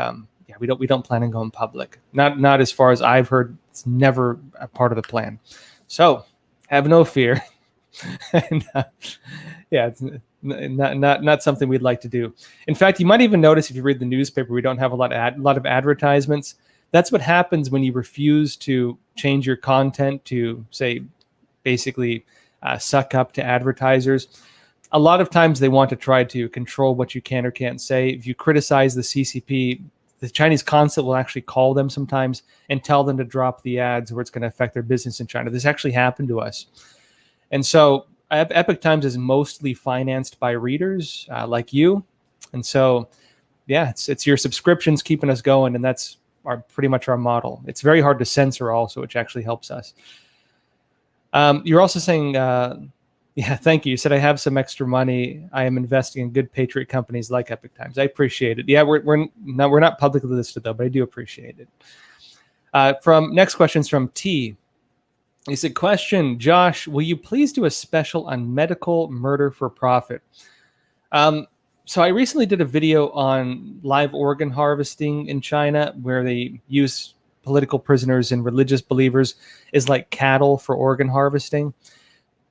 we don't plan on going public. Not as far as I've heard. It's never a part of the plan. So have no fear. And, it's not something we'd like to do. In fact, you might even notice if you read the newspaper, we don't have a lot of advertisements. That's what happens when you refuse to change your content to, say, basically suck up to advertisers. A lot of times they want to try to control what you can or can't say. If you criticize the CCP, the Chinese consulate will actually call them sometimes and tell them to drop the ads or it's going to affect their business in China. This actually happened to us. And so Epoch Times is mostly financed by readers like you. And so, it's your subscriptions keeping us going, and that's pretty much our model. It's very hard to censor also, which actually helps us. You're also saying, thank you. You said, I have some extra money. I am investing in good patriot companies like Epoch Times. I appreciate it. Yeah, we're not publicly listed though, but I do appreciate it. Next question's from T. He said, question, Josh, will you please do a special on medical murder for profit? So I recently did a video on live organ harvesting in China, where they use political prisoners and religious believers as like cattle for organ harvesting.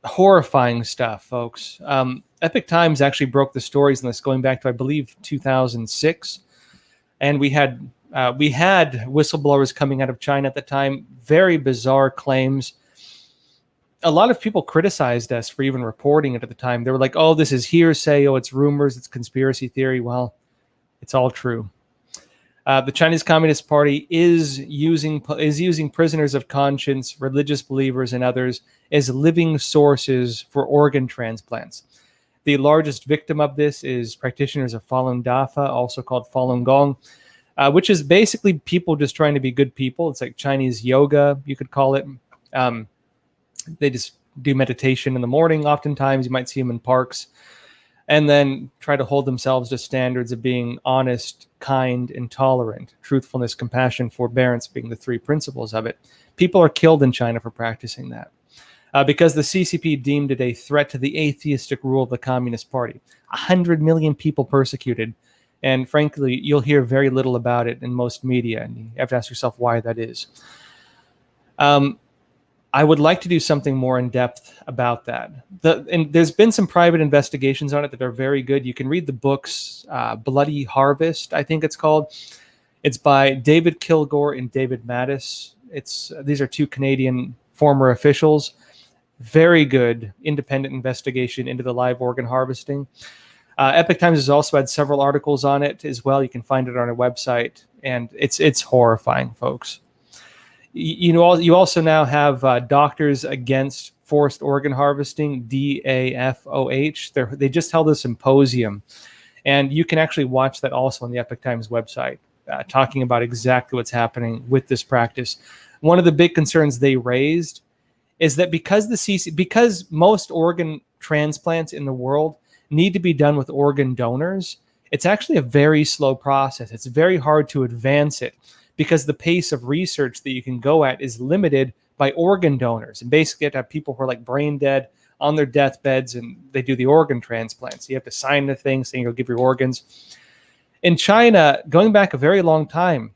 Horrifying stuff, folks. Epoch Times actually broke the stories on this going back to, I believe, 2006. And we had whistleblowers coming out of China at the time, very bizarre claims. A lot of people criticized us for even reporting it at the time. They were like, oh, this is hearsay. Oh, it's rumors. It's conspiracy theory. Well, it's all true. The Chinese Communist Party is using prisoners of conscience, religious believers, and others as living sources for organ transplants. The largest victim of this is practitioners of Falun Dafa, also called Falun Gong, which is basically people just trying to be good people. It's like Chinese yoga, you could call it. They just do meditation in the morning. Oftentimes you might see them in parks, and then try to hold themselves to standards of being honest, kind, and tolerant. Truthfulness, compassion, forbearance being the three principles of it. People are killed in China for practicing that because the CCP deemed it a threat to the atheistic rule of the Communist Party. 100 million people persecuted. And frankly, you'll hear very little about it in most media, and you have to ask yourself why that is. I would like to do something more in depth about that. And there's been some private investigations on it that are very good. You can read the books, Bloody Harvest, I think it's called. It's by David Kilgore and David Mattis. These are two Canadian former officials. Very good independent investigation into the live organ harvesting. Epoch Times has also had several articles on it as well. You can find it on our website, and it's horrifying, folks. You also now have Doctors Against Forced Organ Harvesting, DAFOH. They just held a symposium, and you can actually watch that also on the Epoch Times website, talking about exactly what's happening with this practice. One of the big concerns they raised is that because most organ transplants in the world need to be done with organ donors, it's actually a very slow process. It's very hard to advance it, because the pace of research that you can go at is limited by organ donors. And basically you have to have people who are like brain dead on their deathbeds, and they do the organ transplants. You have to sign the thing saying you'll give your organs. In China, going back a very long time,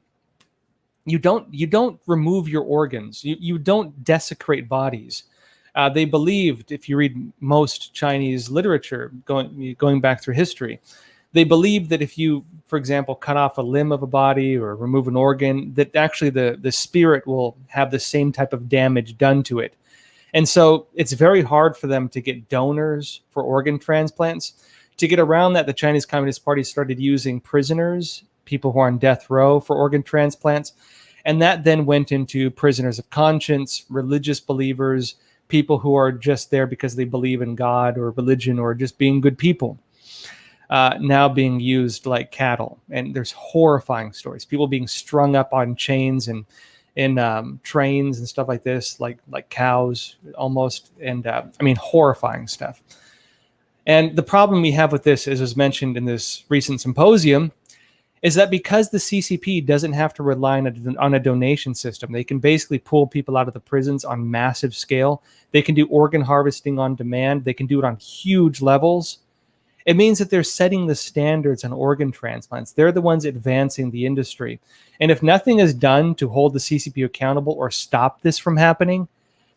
you don't remove your organs. You don't desecrate bodies. They believed, if you read most Chinese literature going back through history, they believe that if you, for example, cut off a limb of a body or remove an organ, that actually the spirit will have the same type of damage done to it. And so it's very hard for them to get donors for organ transplants. To get around that, the Chinese Communist Party started using prisoners, people who are on death row, for organ transplants. And that then went into prisoners of conscience, religious believers, people who are just there because they believe in God or religion or just being good people, now being used like cattle. And there's horrifying stories, people being strung up on chains and in trains and stuff like this, like cows almost. And I mean, horrifying stuff. And the problem we have with this, as was mentioned in this recent symposium, is that because the CCP doesn't have to rely on a donation system, they can basically pull people out of the prisons on massive scale. They can do organ harvesting on demand. They can do it on huge levels. It means that they're setting the standards on organ transplants. They're the ones advancing the industry. And if nothing is done to hold the CCP accountable or stop this from happening,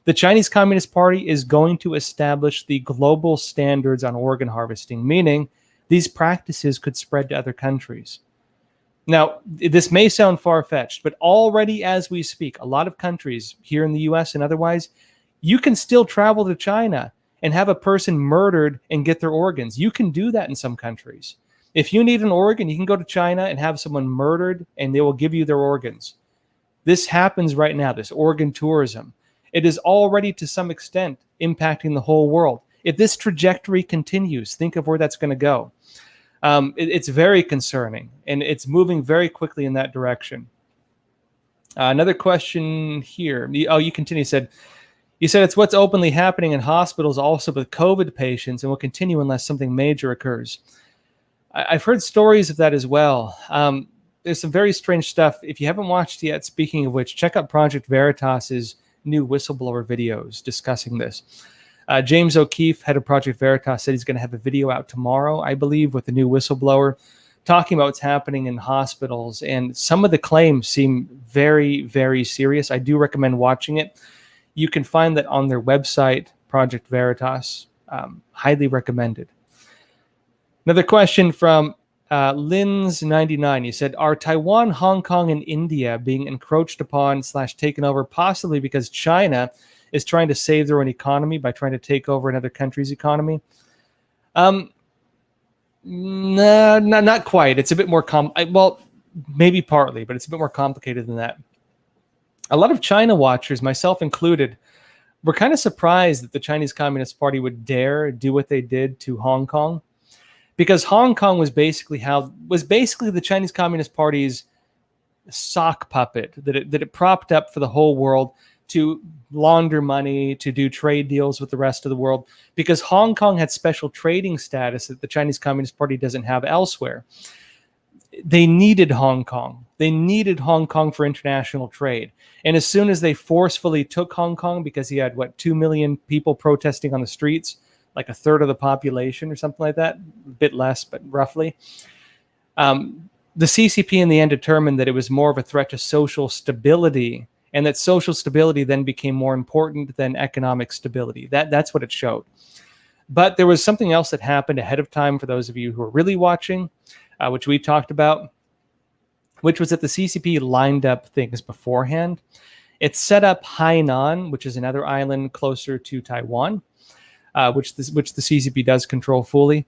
the Chinese Communist Party is going to establish the global standards on organ harvesting, meaning these practices could spread to other countries. Now, this may sound far-fetched, but already as we speak, a lot of countries here in the US and otherwise, you can still travel to China and have a person murdered and get their organs. You can do that in some countries. If you need an organ, you can go to China and have someone murdered and they will give you their organs. This happens right now, this organ tourism. It is already to some extent impacting the whole world. If this trajectory continues, think of where that's going to go. It's very concerning, and it's moving very quickly in that direction. Another question here. You continue. You said it's what's openly happening in hospitals also with COVID patients and will continue unless something major occurs. I've heard stories of that as well. There's some very strange stuff. If you haven't watched yet, speaking of which, check out Project Veritas's new whistleblower videos discussing this. James O'Keefe, head of Project Veritas, said he's going to have a video out tomorrow, I believe, with the new whistleblower, talking about what's happening in hospitals. And some of the claims seem very, very serious. I do recommend watching it. You can find that on their website, Project Veritas. Highly recommended. Another question from Lins99. He said, are Taiwan, Hong Kong, and India being encroached upon / taken over possibly because China is trying to save their own economy by trying to take over another country's economy? No, not quite. It's a bit more well, maybe partly, but it's a bit more complicated than that. A lot of China watchers, myself included, were kind of surprised that the Chinese Communist Party would dare do what they did to Hong Kong, because Hong Kong was basically the Chinese Communist Party's sock puppet that it propped up for the whole world to launder money, to do trade deals with the rest of the world, because Hong Kong had special trading status that the Chinese Communist Party doesn't have elsewhere. They needed Hong Kong. They needed Hong Kong for international trade. And as soon as they forcefully took Hong Kong, because he had, 2 million people protesting on the streets, like a third of the population or something like that, a bit less, but roughly, the CCP in the end determined that it was more of a threat to social stability, and that social stability then became more important than economic stability. That's what it showed. But there was something else that happened ahead of time for those of you who are really watching, which we talked about, which was that the CCP lined up things beforehand. It set up Hainan, which is another island closer to Taiwan, which the CCP does control fully.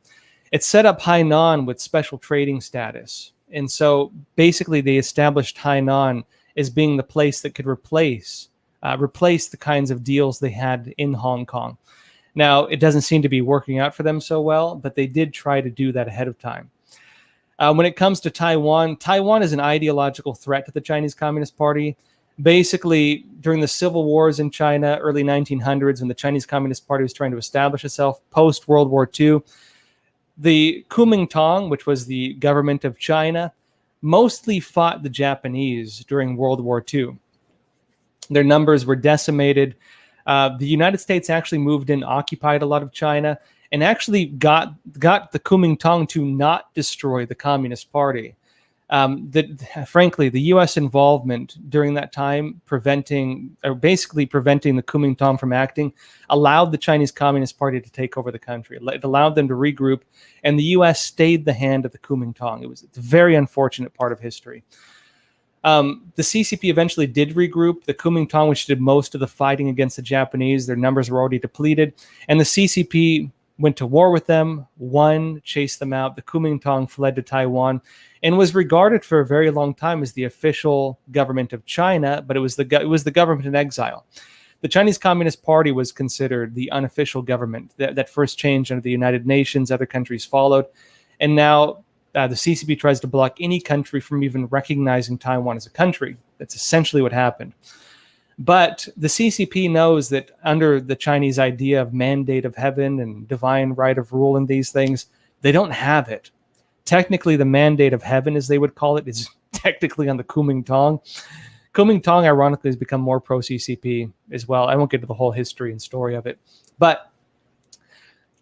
It set up Hainan with special trading status. And so basically they established Hainan as being the place that could replace the kinds of deals they had in Hong Kong. Now, it doesn't seem to be working out for them so well, but they did try to do that ahead of time. When it comes to Taiwan, Taiwan is an ideological threat to the Chinese Communist Party. Basically, during the civil wars in China, early 1900s, when the Chinese Communist Party was trying to establish itself post-World War II, the Kuomintang, which was the government of China, mostly fought the Japanese during World War II. Their numbers were decimated. The United States actually moved in, occupied a lot of China, and actually got the Kuomintang to not destroy the Communist Party. Frankly, the U.S. involvement during that time, preventing the Kuomintang from acting, allowed the Chinese Communist Party to take over the country. It allowed them to regroup, and the U.S. stayed the hand of the Kuomintang. It's a very unfortunate part of history. The CCP eventually did regroup. The Kuomintang, which did most of the fighting against the Japanese, their numbers were already depleted, and the CCP went to war with them, won, chased them out. The Kuomintang fled to Taiwan and was regarded for a very long time as the official government of China, but it was the government in exile. The Chinese Communist Party was considered the unofficial government that first changed under the United Nations. Other countries followed. And now the CCP tries to block any country from even recognizing Taiwan as a country. That's essentially what happened. But the CCP knows that under the Chinese idea of mandate of heaven and divine right of rule and these things, they don't have it. Technically, the mandate of heaven, as they would call it, is technically on the Kuomintang. Kuomintang, ironically, has become more pro-CCP as well. I won't get into the whole history and story of it. But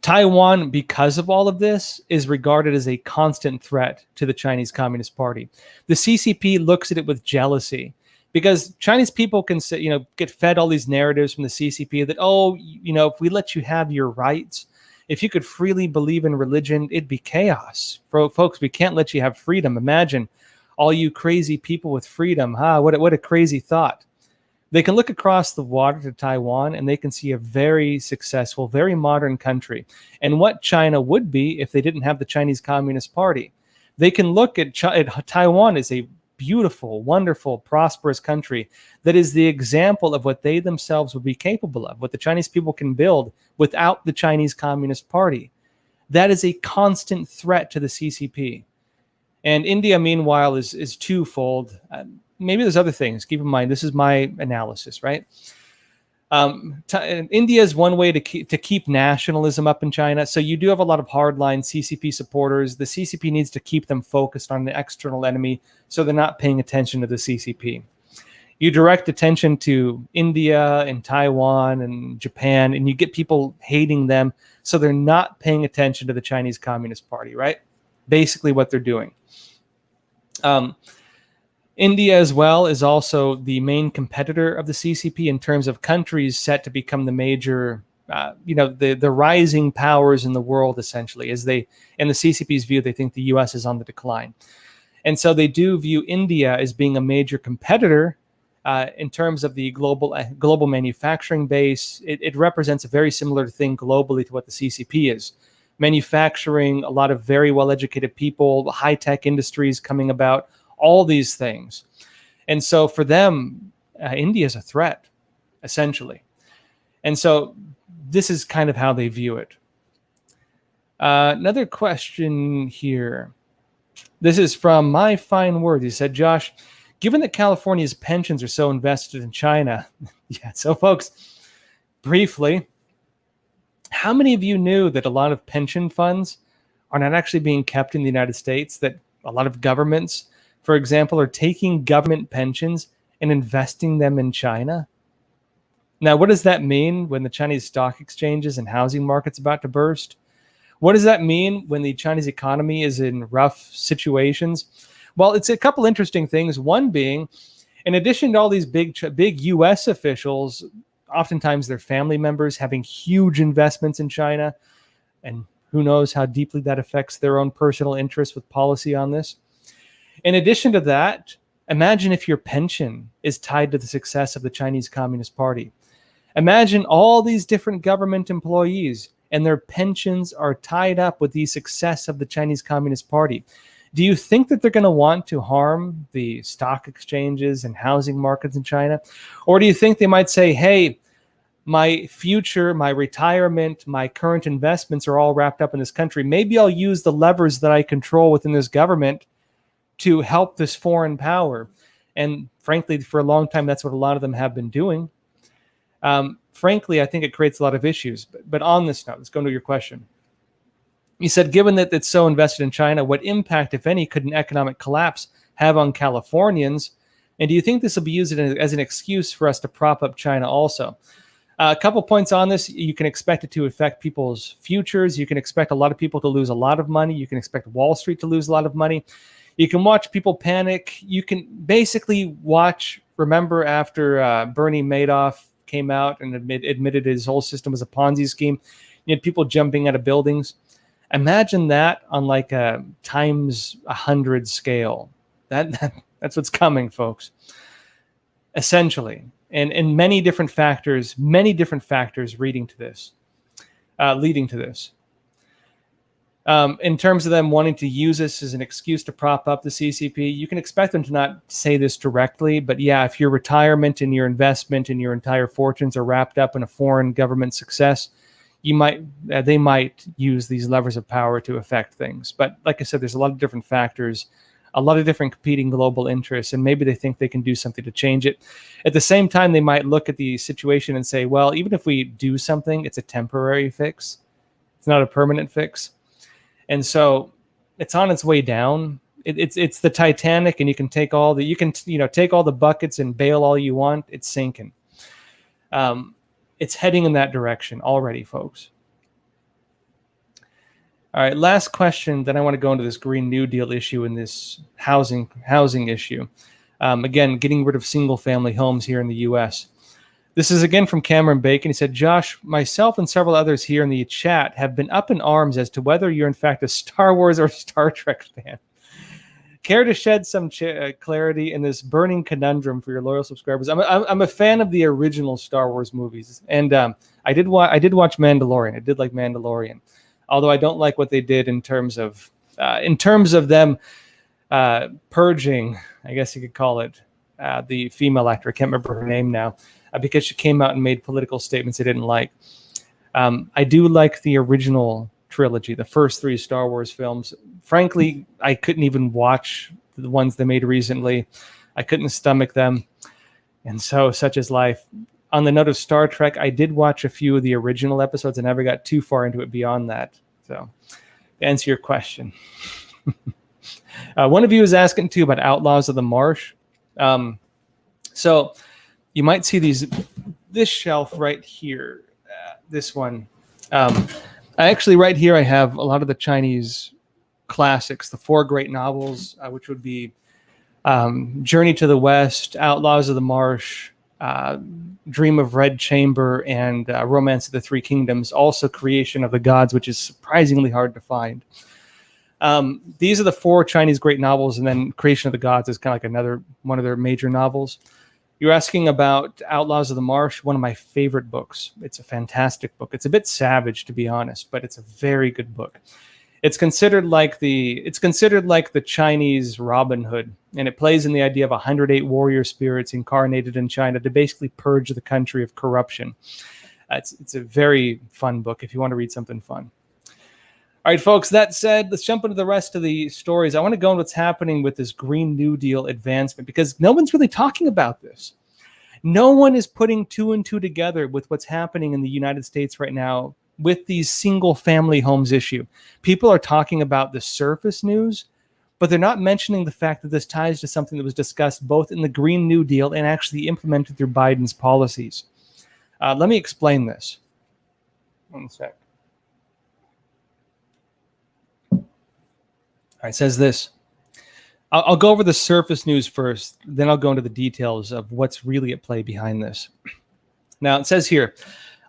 Taiwan, because of all of this, is regarded as a constant threat to the Chinese Communist Party. The CCP looks at it with jealousy because Chinese people can say, get fed all these narratives from the CCP that, if we let you have your rights, if you could freely believe in religion, it'd be chaos. Folks, we can't let you have freedom. Imagine all you crazy people with freedom. What a crazy thought. They can look across the water to Taiwan and they can see a very successful, very modern country. And what China would be if they didn't have the Chinese Communist Party. They can look at Taiwan as a beautiful, wonderful, prosperous country that is the example of what they themselves would be capable of, what the Chinese people can build without the Chinese Communist Party. That is a constant threat to the CCP. And India, meanwhile, is twofold. Maybe there's other things. Keep in mind, this is my analysis, right? India is one way to keep nationalism up in China. So you do have a lot of hardline CCP supporters. The CCP needs to keep them focused on the external enemy so they're not paying attention to the CCP. You direct attention to India and Taiwan and Japan, and you get people hating them so they're not paying attention to the Chinese Communist Party, right? Basically what they're doing. India as well is also the main competitor of the CCP in terms of countries set to become the major, the rising powers in the world, essentially, as they, in the CCP's view, they think the US is on the decline. And so they do view India as being a major competitor in terms of the global manufacturing base. It represents a very similar thing globally to what the CCP is. Manufacturing, a lot of very well-educated people, high-tech industries coming about, all these things. And so for them, India is a threat, essentially. And so this is kind of how they view it. Another question here. This is from My Fine Words. He said, Josh, given that California's pensions are so invested in China, yeah, so folks, briefly, how many of you knew that a lot of pension funds are not actually being kept in the United States, that a lot of governments, for example, are taking government pensions and investing them in China? Now, what does that mean when the Chinese stock exchanges and housing market's about to burst? What does that mean when the Chinese economy is in rough situations? Well, it's a couple interesting things. One being, in addition to all these big U.S. officials, oftentimes their family members having huge investments in China, and who knows how deeply that affects their own personal interests with policy on this. In addition to that, imagine if your pension is tied to the success of the Chinese Communist Party. Imagine all these different government employees and their pensions are tied up with the success of the Chinese Communist Party. Do you think that they're going to want to harm the stock exchanges and housing markets in China? Or do you think they might say, hey, my future, my retirement, my current investments are all wrapped up in this country. Maybe I'll use the levers that I control within this government to help this foreign power. And frankly, for a long time, that's what a lot of them have been doing. Frankly, I think it creates a lot of issues. But on this note, let's go into your question. You said, given that it's so invested in China, what impact, if any, could an economic collapse have on Californians? And do you think this will be used as an excuse for us to prop up China also? A couple points on this. You can expect it to affect people's futures. You can expect a lot of people to lose a lot of money. You can expect Wall Street to lose a lot of money. You can watch people panic. You can basically watch, remember after Bernie Madoff came out and admitted his whole system was a Ponzi scheme, you had people jumping out of buildings. Imagine that on like a times 100 scale. That's what's coming, folks. Essentially. And many different factors leading to this. In terms of them wanting to use this as an excuse to prop up the CCP, you can expect them to not say this directly, but yeah, if your retirement and your investment and your entire fortunes are wrapped up in a foreign government success, they might use these levers of power to affect things. But like I said, there's a lot of different factors, a lot of different competing global interests, and maybe they think they can do something to change it. At the same time, they might look at the situation and say, well, even if we do something, it's a temporary fix. It's not a permanent fix. And so it's on its way down. It's the Titanic, and you can take all the buckets and bail all you want. It's sinking. It's heading in that direction already, folks. All right, last question. Then I want to go into this Green New Deal issue and this housing issue. Again, getting rid of single-family homes here in the U.S. This is again from Cameron Bacon. He said, Josh, myself and several others here in the chat have been up in arms as to whether you're in fact a Star Wars or Star Trek fan. Care to shed some clarity in this burning conundrum for your loyal subscribers? I'm a fan of the original Star Wars movies, and I did watch Mandalorian. I did like Mandalorian, although I don't like what they did in terms of them purging, I guess you could call it, the female actor. I can't remember her name now. Because she came out and made political statements I didn't like. I do like the original trilogy, the first 3 Star Wars films. Frankly, I couldn't even watch the ones they made recently. I couldn't stomach them. And so, such is life. On the note of Star Trek, I did watch a few of the original episodes. I never got too far into it beyond that. So, to answer your question. One of you is asking, too, about Outlaws of the Marsh. So, you might see this shelf right here, this one. Right here, I have a lot of the Chinese classics, the 4 great novels, which would be Journey to the West, Outlaws of the Marsh, Dream of Red Chamber, and Romance of the Three Kingdoms, also Creation of the Gods, which is surprisingly hard to find. These are the 4 Chinese great novels, and then Creation of the Gods is kind of like another one of their major novels. You're asking about Outlaws of the Marsh, one of my favorite books. It's a fantastic book. It's a bit savage, to be honest, but it's a very good book. It's considered like the Chinese Robin Hood, and it plays in the idea of 108 warrior spirits incarnated in China to basically purge the country of corruption. It's a very fun book if you want to read something fun. All right, folks, that said, let's jump into the rest of the stories. I want to go into what's happening with this Green New Deal advancement, because no one's really talking about this. No one is putting 2 and 2 together with what's happening in the United States right now with these single-family homes issue. People are talking about the surface news, but they're not mentioning the fact that this ties to something that was discussed both in the Green New Deal and actually implemented through Biden's policies. Let me explain this. One sec. All right, it says this. I'll go over the surface news first, then I'll go into the details of what's really at play behind this. Now, it says here,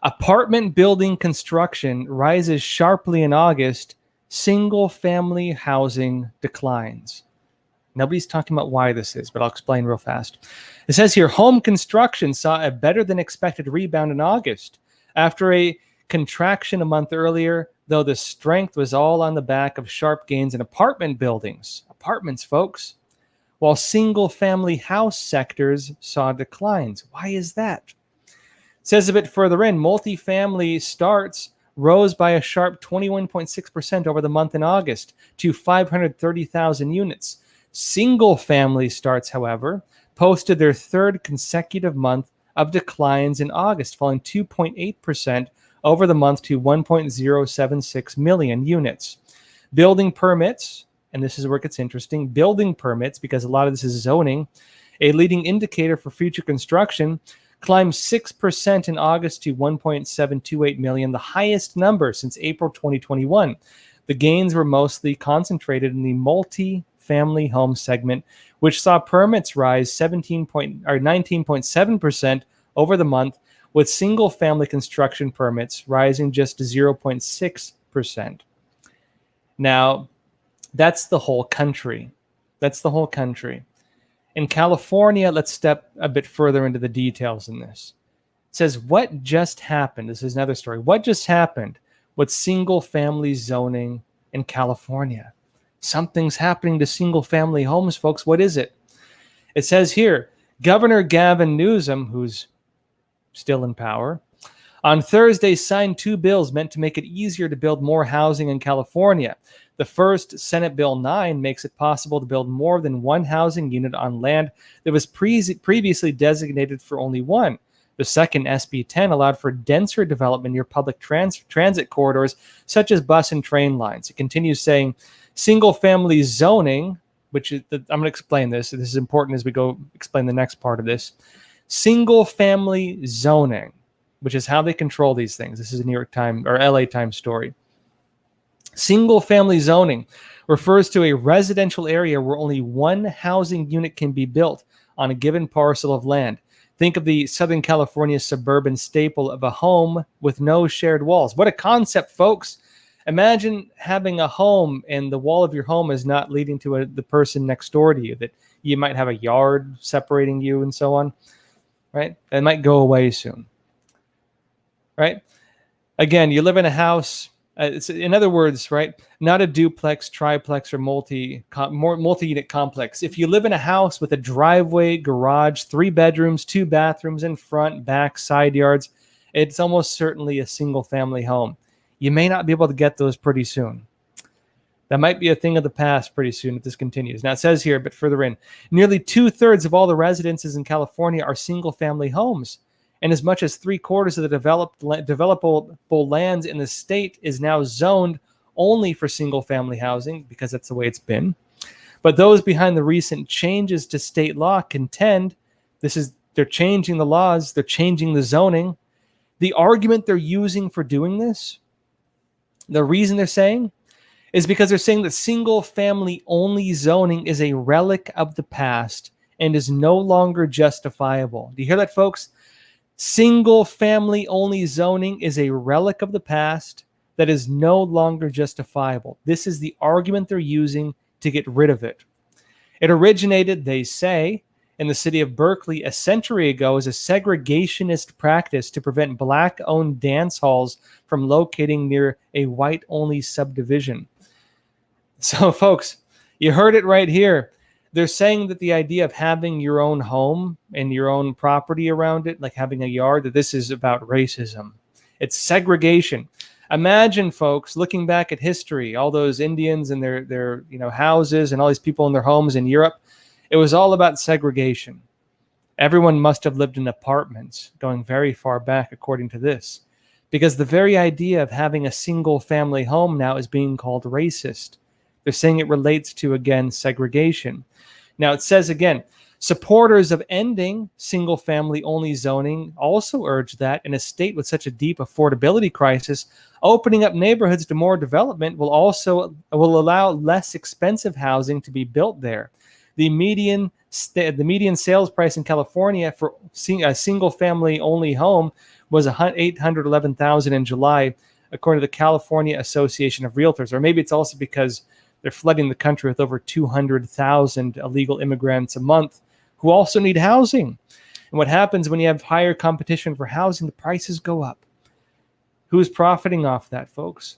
apartment building construction rises sharply in August, single-family housing declines. Nobody's talking about why this is, but I'll explain real fast. It says here, home construction saw a better-than-expected rebound in August after a contraction a month earlier, though the strength was all on the back of sharp gains in apartment buildings. Apartments, folks. While single-family house sectors saw declines. Why is that? It says a bit further in, multifamily starts rose by a sharp 21.6% over the month in August to 530,000 units. Single-family starts, however, posted their 3rd consecutive month of declines in August, falling 2.8% over the month to 1.076 million units. Building permits, and this is where it gets interesting, building permits, because a lot of this is zoning, a leading indicator for future construction, climbed 6% in August to 1.728 million, the highest number since April 2021. The gains were mostly concentrated in the multi-family home segment, which saw permits rise 19.7% over the month, with single-family construction permits rising just 0.6%. Now, that's the whole country. That's the whole country. In California, let's step a bit further into the details in this. It says, what just happened? This is another story. What just happened with single-family zoning in California. Something's happening to single-family homes, folks. What is it? It says here, Governor Gavin Newsom, who's still in power, on Thursday signed 2 bills meant to make it easier to build more housing in California. The first, Senate Bill 9, makes it possible to build more than one housing unit on land that was previously designated for only one. The second, SB 10, allowed for denser development near public transit corridors, such as bus and train lines. It continues saying, single-family zoning, which is, I'm going to explain this. This is important as we go explain the next part of this. Single-family zoning, which is how they control these things. This is a New York Times or LA Times story. Single-family zoning refers to a residential area where only one housing unit can be built on a given parcel of land. Think of the Southern California suburban staple of a home with no shared walls. What a concept, folks. Imagine having a home and the wall of your home is not leading to the person next door to you, that you might have a yard separating you and so on, right? It might go away soon, right? Again, you live in a house. In other words, right, not a duplex, triplex, or multi-unit complex. If you live in a house with a driveway, garage, 3 bedrooms, 2 bathrooms in front, back, side yards, it's almost certainly a single-family home. You may not be able to get those pretty soon. That might be a thing of the past pretty soon if this continues. Now it says here, but further in, nearly 2/3 of all the residences in California are single-family homes. And as much as 3/4 of the developable lands in the state is now zoned only for single-family housing, because that's the way it's been. But those behind the recent changes to state law contend they're changing the laws, they're changing the zoning. The argument they're using for doing this, the reason they're saying, is because they're saying that single-family only zoning is a relic of the past and is no longer justifiable. Do you hear that, folks? Single-family only zoning is a relic of the past that is no longer justifiable. This is the argument they're using to get rid of it. It originated, they say, in the city of Berkeley a century ago as a segregationist practice to prevent black-owned dance halls from locating near a white-only subdivision. So, folks, you heard it right here. They're saying that the idea of having your own home and your own property around it, like having a yard, that this is about racism. It's segregation. Imagine, folks, looking back at history, all those Indians and their houses and all these people in their homes in Europe. It was all about segregation. Everyone must have lived in apartments going very far back, according to this, because the very idea of having a single-family home now is being called racist. They're saying it relates to, again, segregation. Now, it says again, supporters of ending single-family only zoning also urge that in a state with such a deep affordability crisis, opening up neighborhoods to more development will allow less expensive housing to be built there. The median sales price in California for a single-family only home was $811,000 in July, according to the California Association of Realtors. Or maybe it's also because they're flooding the country with over 200,000 illegal immigrants a month who also need housing. And what happens when you have higher competition for housing, the prices go up. Who's profiting off that, folks?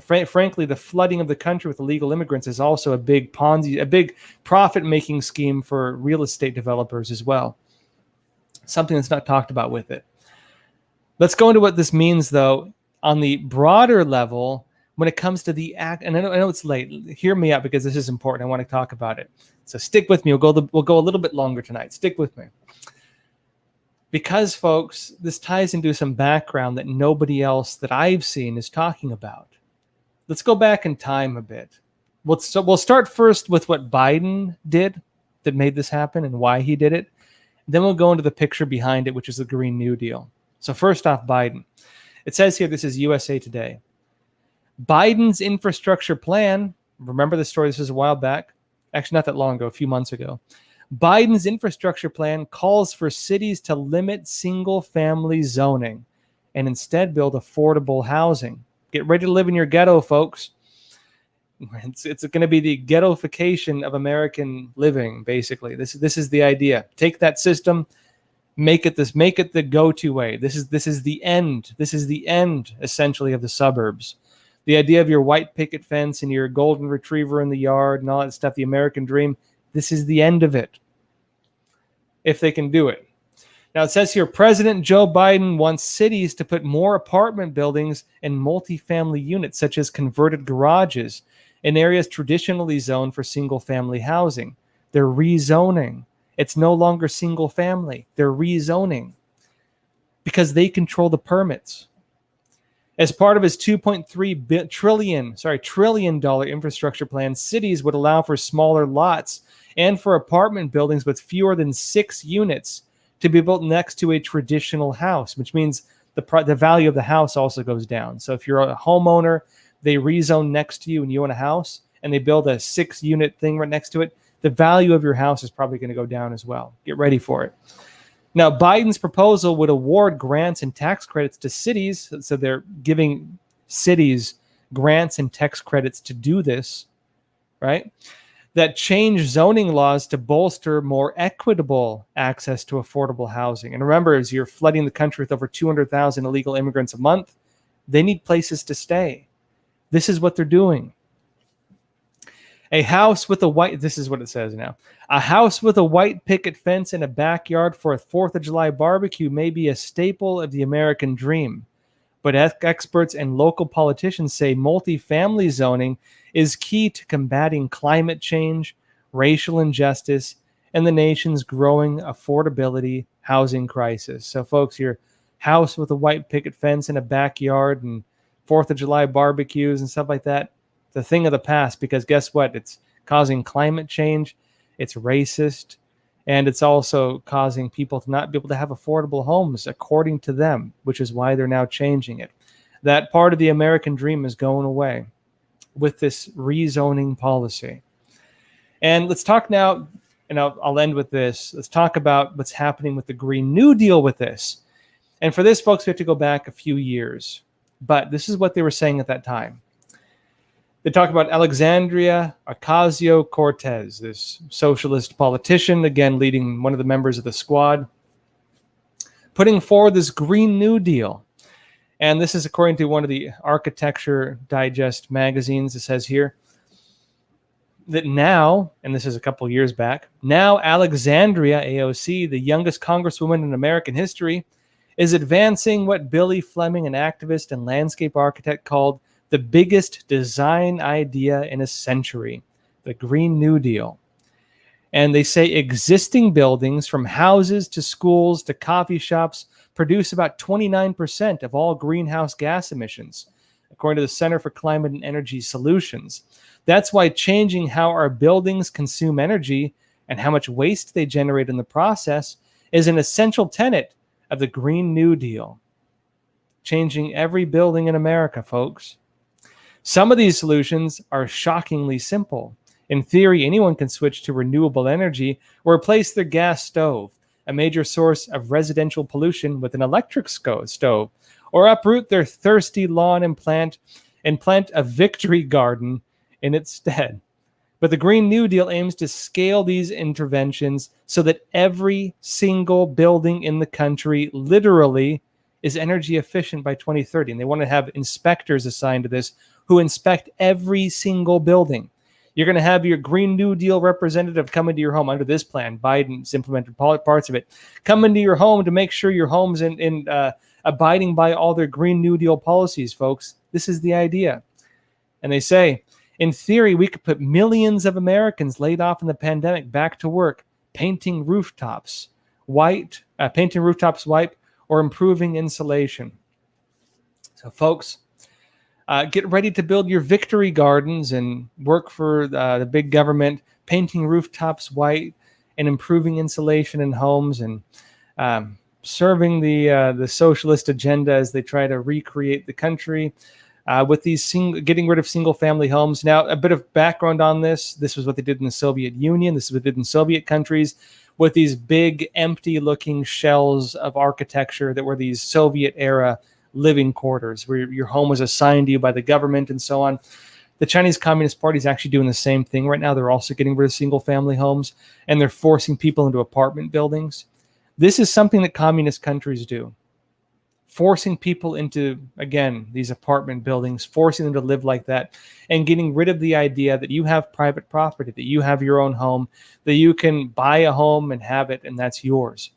Frankly, the flooding of the country with illegal immigrants is also a big Ponzi, a big profit-making scheme for real estate developers as well. Something that's not talked about with it. Let's go into what this means, though, on the broader level when it comes to the act. And I know it's late. Hear me out because this is important. I want to talk about it. So stick with me. We'll go a little bit longer tonight. Stick with me. Because, folks, this ties into some background that nobody else that I've seen is talking about. Let's go back in time a bit. We'll start first with what Biden did that made this happen and why he did it. Then we'll go into the picture behind it, which is the Green New Deal. So first off, Biden. It says here, this is USA Today. Biden's infrastructure plan, remember the story, this was a while back, actually not that long ago, a few months ago. Biden's infrastructure plan calls for cities to limit single-family zoning and instead build affordable housing. Get ready to live in your ghetto, folks. It's going to be the ghettoification of American living, basically. This is the idea. Take that system, make it the go-to way. This is the end. This is the end, essentially, of the suburbs. The idea of your white picket fence and your golden retriever in the yard and all that stuff, the American dream, this is the end of it, if they can do it. Now it says here, President Joe Biden wants cities to put more apartment buildings and multifamily units, such as converted garages, in areas traditionally zoned for single-family housing. They're rezoning. It's no longer single-family. They're rezoning because they control the permits. As part of his $2.3 trillion infrastructure plan, cities would allow for smaller lots and for apartment buildings with fewer than 6 units to be built next to a traditional house, which means the value of the house also goes down. So if you're a homeowner, they rezone next to you and you own a house, and they build a 6-unit thing right next to it, the value of your house is probably going to go down as well. Get ready for it. Now, Biden's proposal would award grants and tax credits to cities. So they're giving cities grants and tax credits to do this, right? That change zoning laws to bolster more equitable access to affordable housing. And remember, as you're flooding the country with over 200,000 illegal immigrants a month, they need places to stay. This is what they're doing. A house with a white, this is what it says now. A house with a white picket fence and a backyard for a 4th of July barbecue may be a staple of the American dream. But experts and local politicians say multifamily zoning is key to combating climate change, racial injustice, and the nation's growing affordability housing crisis. So, folks, your house with a white picket fence and a backyard and 4th of July barbecues and stuff like that, the thing of the past, because guess what? It's causing climate change, it's racist, and it's also causing people to not be able to have affordable homes according to them, which is why they're now changing it. That part of the American dream is going away with this rezoning policy. And let's talk now, and I'll end with this. Let's talk about what's happening with the Green New Deal with this. And for this, folks, we have to go back a few years. But this is what they were saying at that time. They talk about Alexandria Ocasio-Cortez, this socialist politician, again, leading one of the members of the squad, putting forward this Green New Deal. And this is according to one of the Architecture Digest magazines. It says here that now, and this is a couple years back, now Alexandria, AOC, the youngest congresswoman in American history, is advancing what Billy Fleming, an activist and landscape architect, called the biggest design idea in a century, the Green New Deal. And they say existing buildings, from houses to schools to coffee shops, produce about 29% of all greenhouse gas emissions, according to the Center for Climate and Energy Solutions. That's why changing how our buildings consume energy and how much waste they generate in the process is an essential tenet of the Green New Deal. Changing every building in America, folks. Some of these solutions are shockingly simple. In theory, anyone can switch to renewable energy or replace their gas stove, a major source of residential pollution, with an electric stove, or uproot their thirsty lawn and plant a victory garden in its stead. But the Green New Deal aims to scale these interventions so that every single building in the country literally is energy efficient by 2030. And they want to have inspectors assigned to this who inspect every single building. You're going to have your Green New Deal representative come into your home under this plan. Biden's implemented parts of it. Come into your home to make sure your home's in abiding by all their Green New Deal policies, folks. This is the idea. And they say, in theory, we could put millions of Americans laid off in the pandemic back to work, painting rooftops white, or improving insulation. So, folks, get ready to build your victory gardens and work for the big government, painting rooftops white and improving insulation in homes, and serving the socialist agenda as they try to recreate the country with these getting rid of single-family homes. Now, a bit of background on this. This was what they did in the Soviet Union. This is what they did in Soviet countries with these big, empty-looking shells of architecture that were these Soviet-era living quarters where your home was assigned to you by the government and so on. The Chinese Communist Party is actually doing the same thing right now. They're also getting rid of single-family homes, and they're forcing people into apartment buildings. This is something that communist countries do. forcing people into, again, these apartment buildings, forcing them to live like that, and getting rid of the idea that you have private property, that you have your own home, that you can buy a home and have it, and that's yours.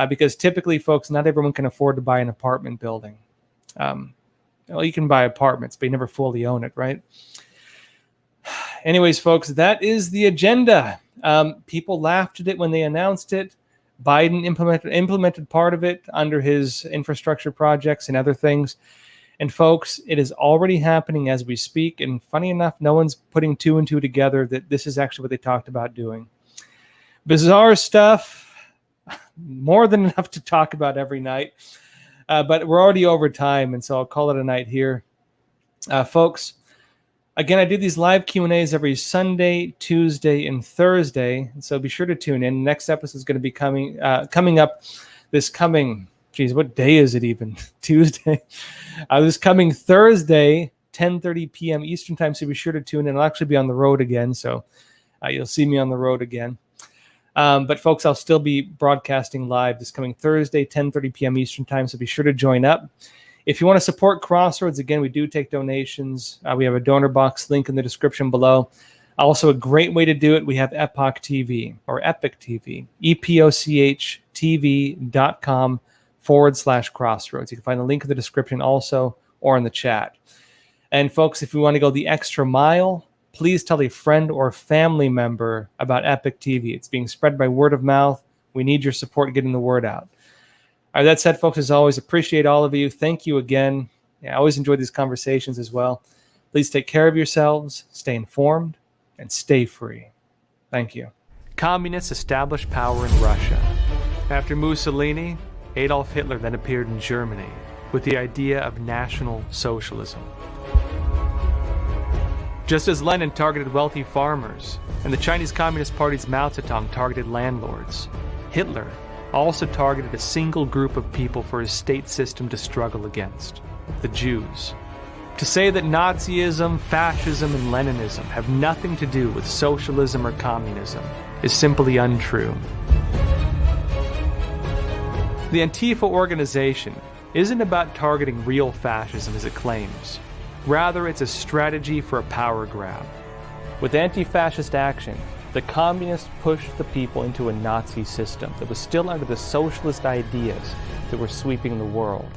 Because typically, folks, not everyone can afford to buy an apartment building. Well, you can buy apartments, but you never fully own it, right? Anyways, folks, that is the agenda. People laughed at it when they announced it. Biden implemented part of it under his infrastructure projects and other things. And folks, it is already happening as we speak. And funny enough, no one's putting two and two together that this is actually what they talked about doing. Bizarre stuff, more than enough to talk about every night. But we're already over time, and so I'll call it a night here. Folks, again, I do these live Q&As every Sunday, Tuesday, and Thursday, so be sure to tune in. Next episode is going to be coming up this coming, what day is it even? Tuesday? This coming Thursday, 10:30 p.m. Eastern Time, so be sure to tune in. I'll actually be on the road again, so you'll see me on the road again. But folks, I'll still be broadcasting live this coming Thursday, 10:30 p.m. Eastern Time, so be sure to join up. If you want to support Crossroads, again, we do take donations. We have a donor box link in the description below. Also, a great way to do it, we have Epoch TV, or Epic TV, epochtv.com/Crossroads. You can find the link in the description also, or in the chat. And folks, if you want to go the extra mile, please tell a friend or family member about Epic TV. It's being spread by word of mouth. We need your support getting the word out. All right, that said, folks, as always, appreciate all of you. Thank you again. I always enjoy these conversations as well. Please take care of yourselves, stay informed, and stay free. Thank you. Communists established power in Russia. After Mussolini, Adolf Hitler then appeared in Germany with the idea of National Socialism. Just as Lenin targeted wealthy farmers, and the Chinese Communist Party's Mao Zedong targeted landlords, Hitler also targeted a single group of people for his state system to struggle against: the Jews. To say that Nazism, fascism, and Leninism have nothing to do with socialism or communism is simply untrue. The Antifa organization isn't about targeting real fascism as it claims. Rather, it's a strategy for a power grab. With anti-fascist action, the communists pushed the people into a Nazi system that was still under the socialist ideas that were sweeping the world.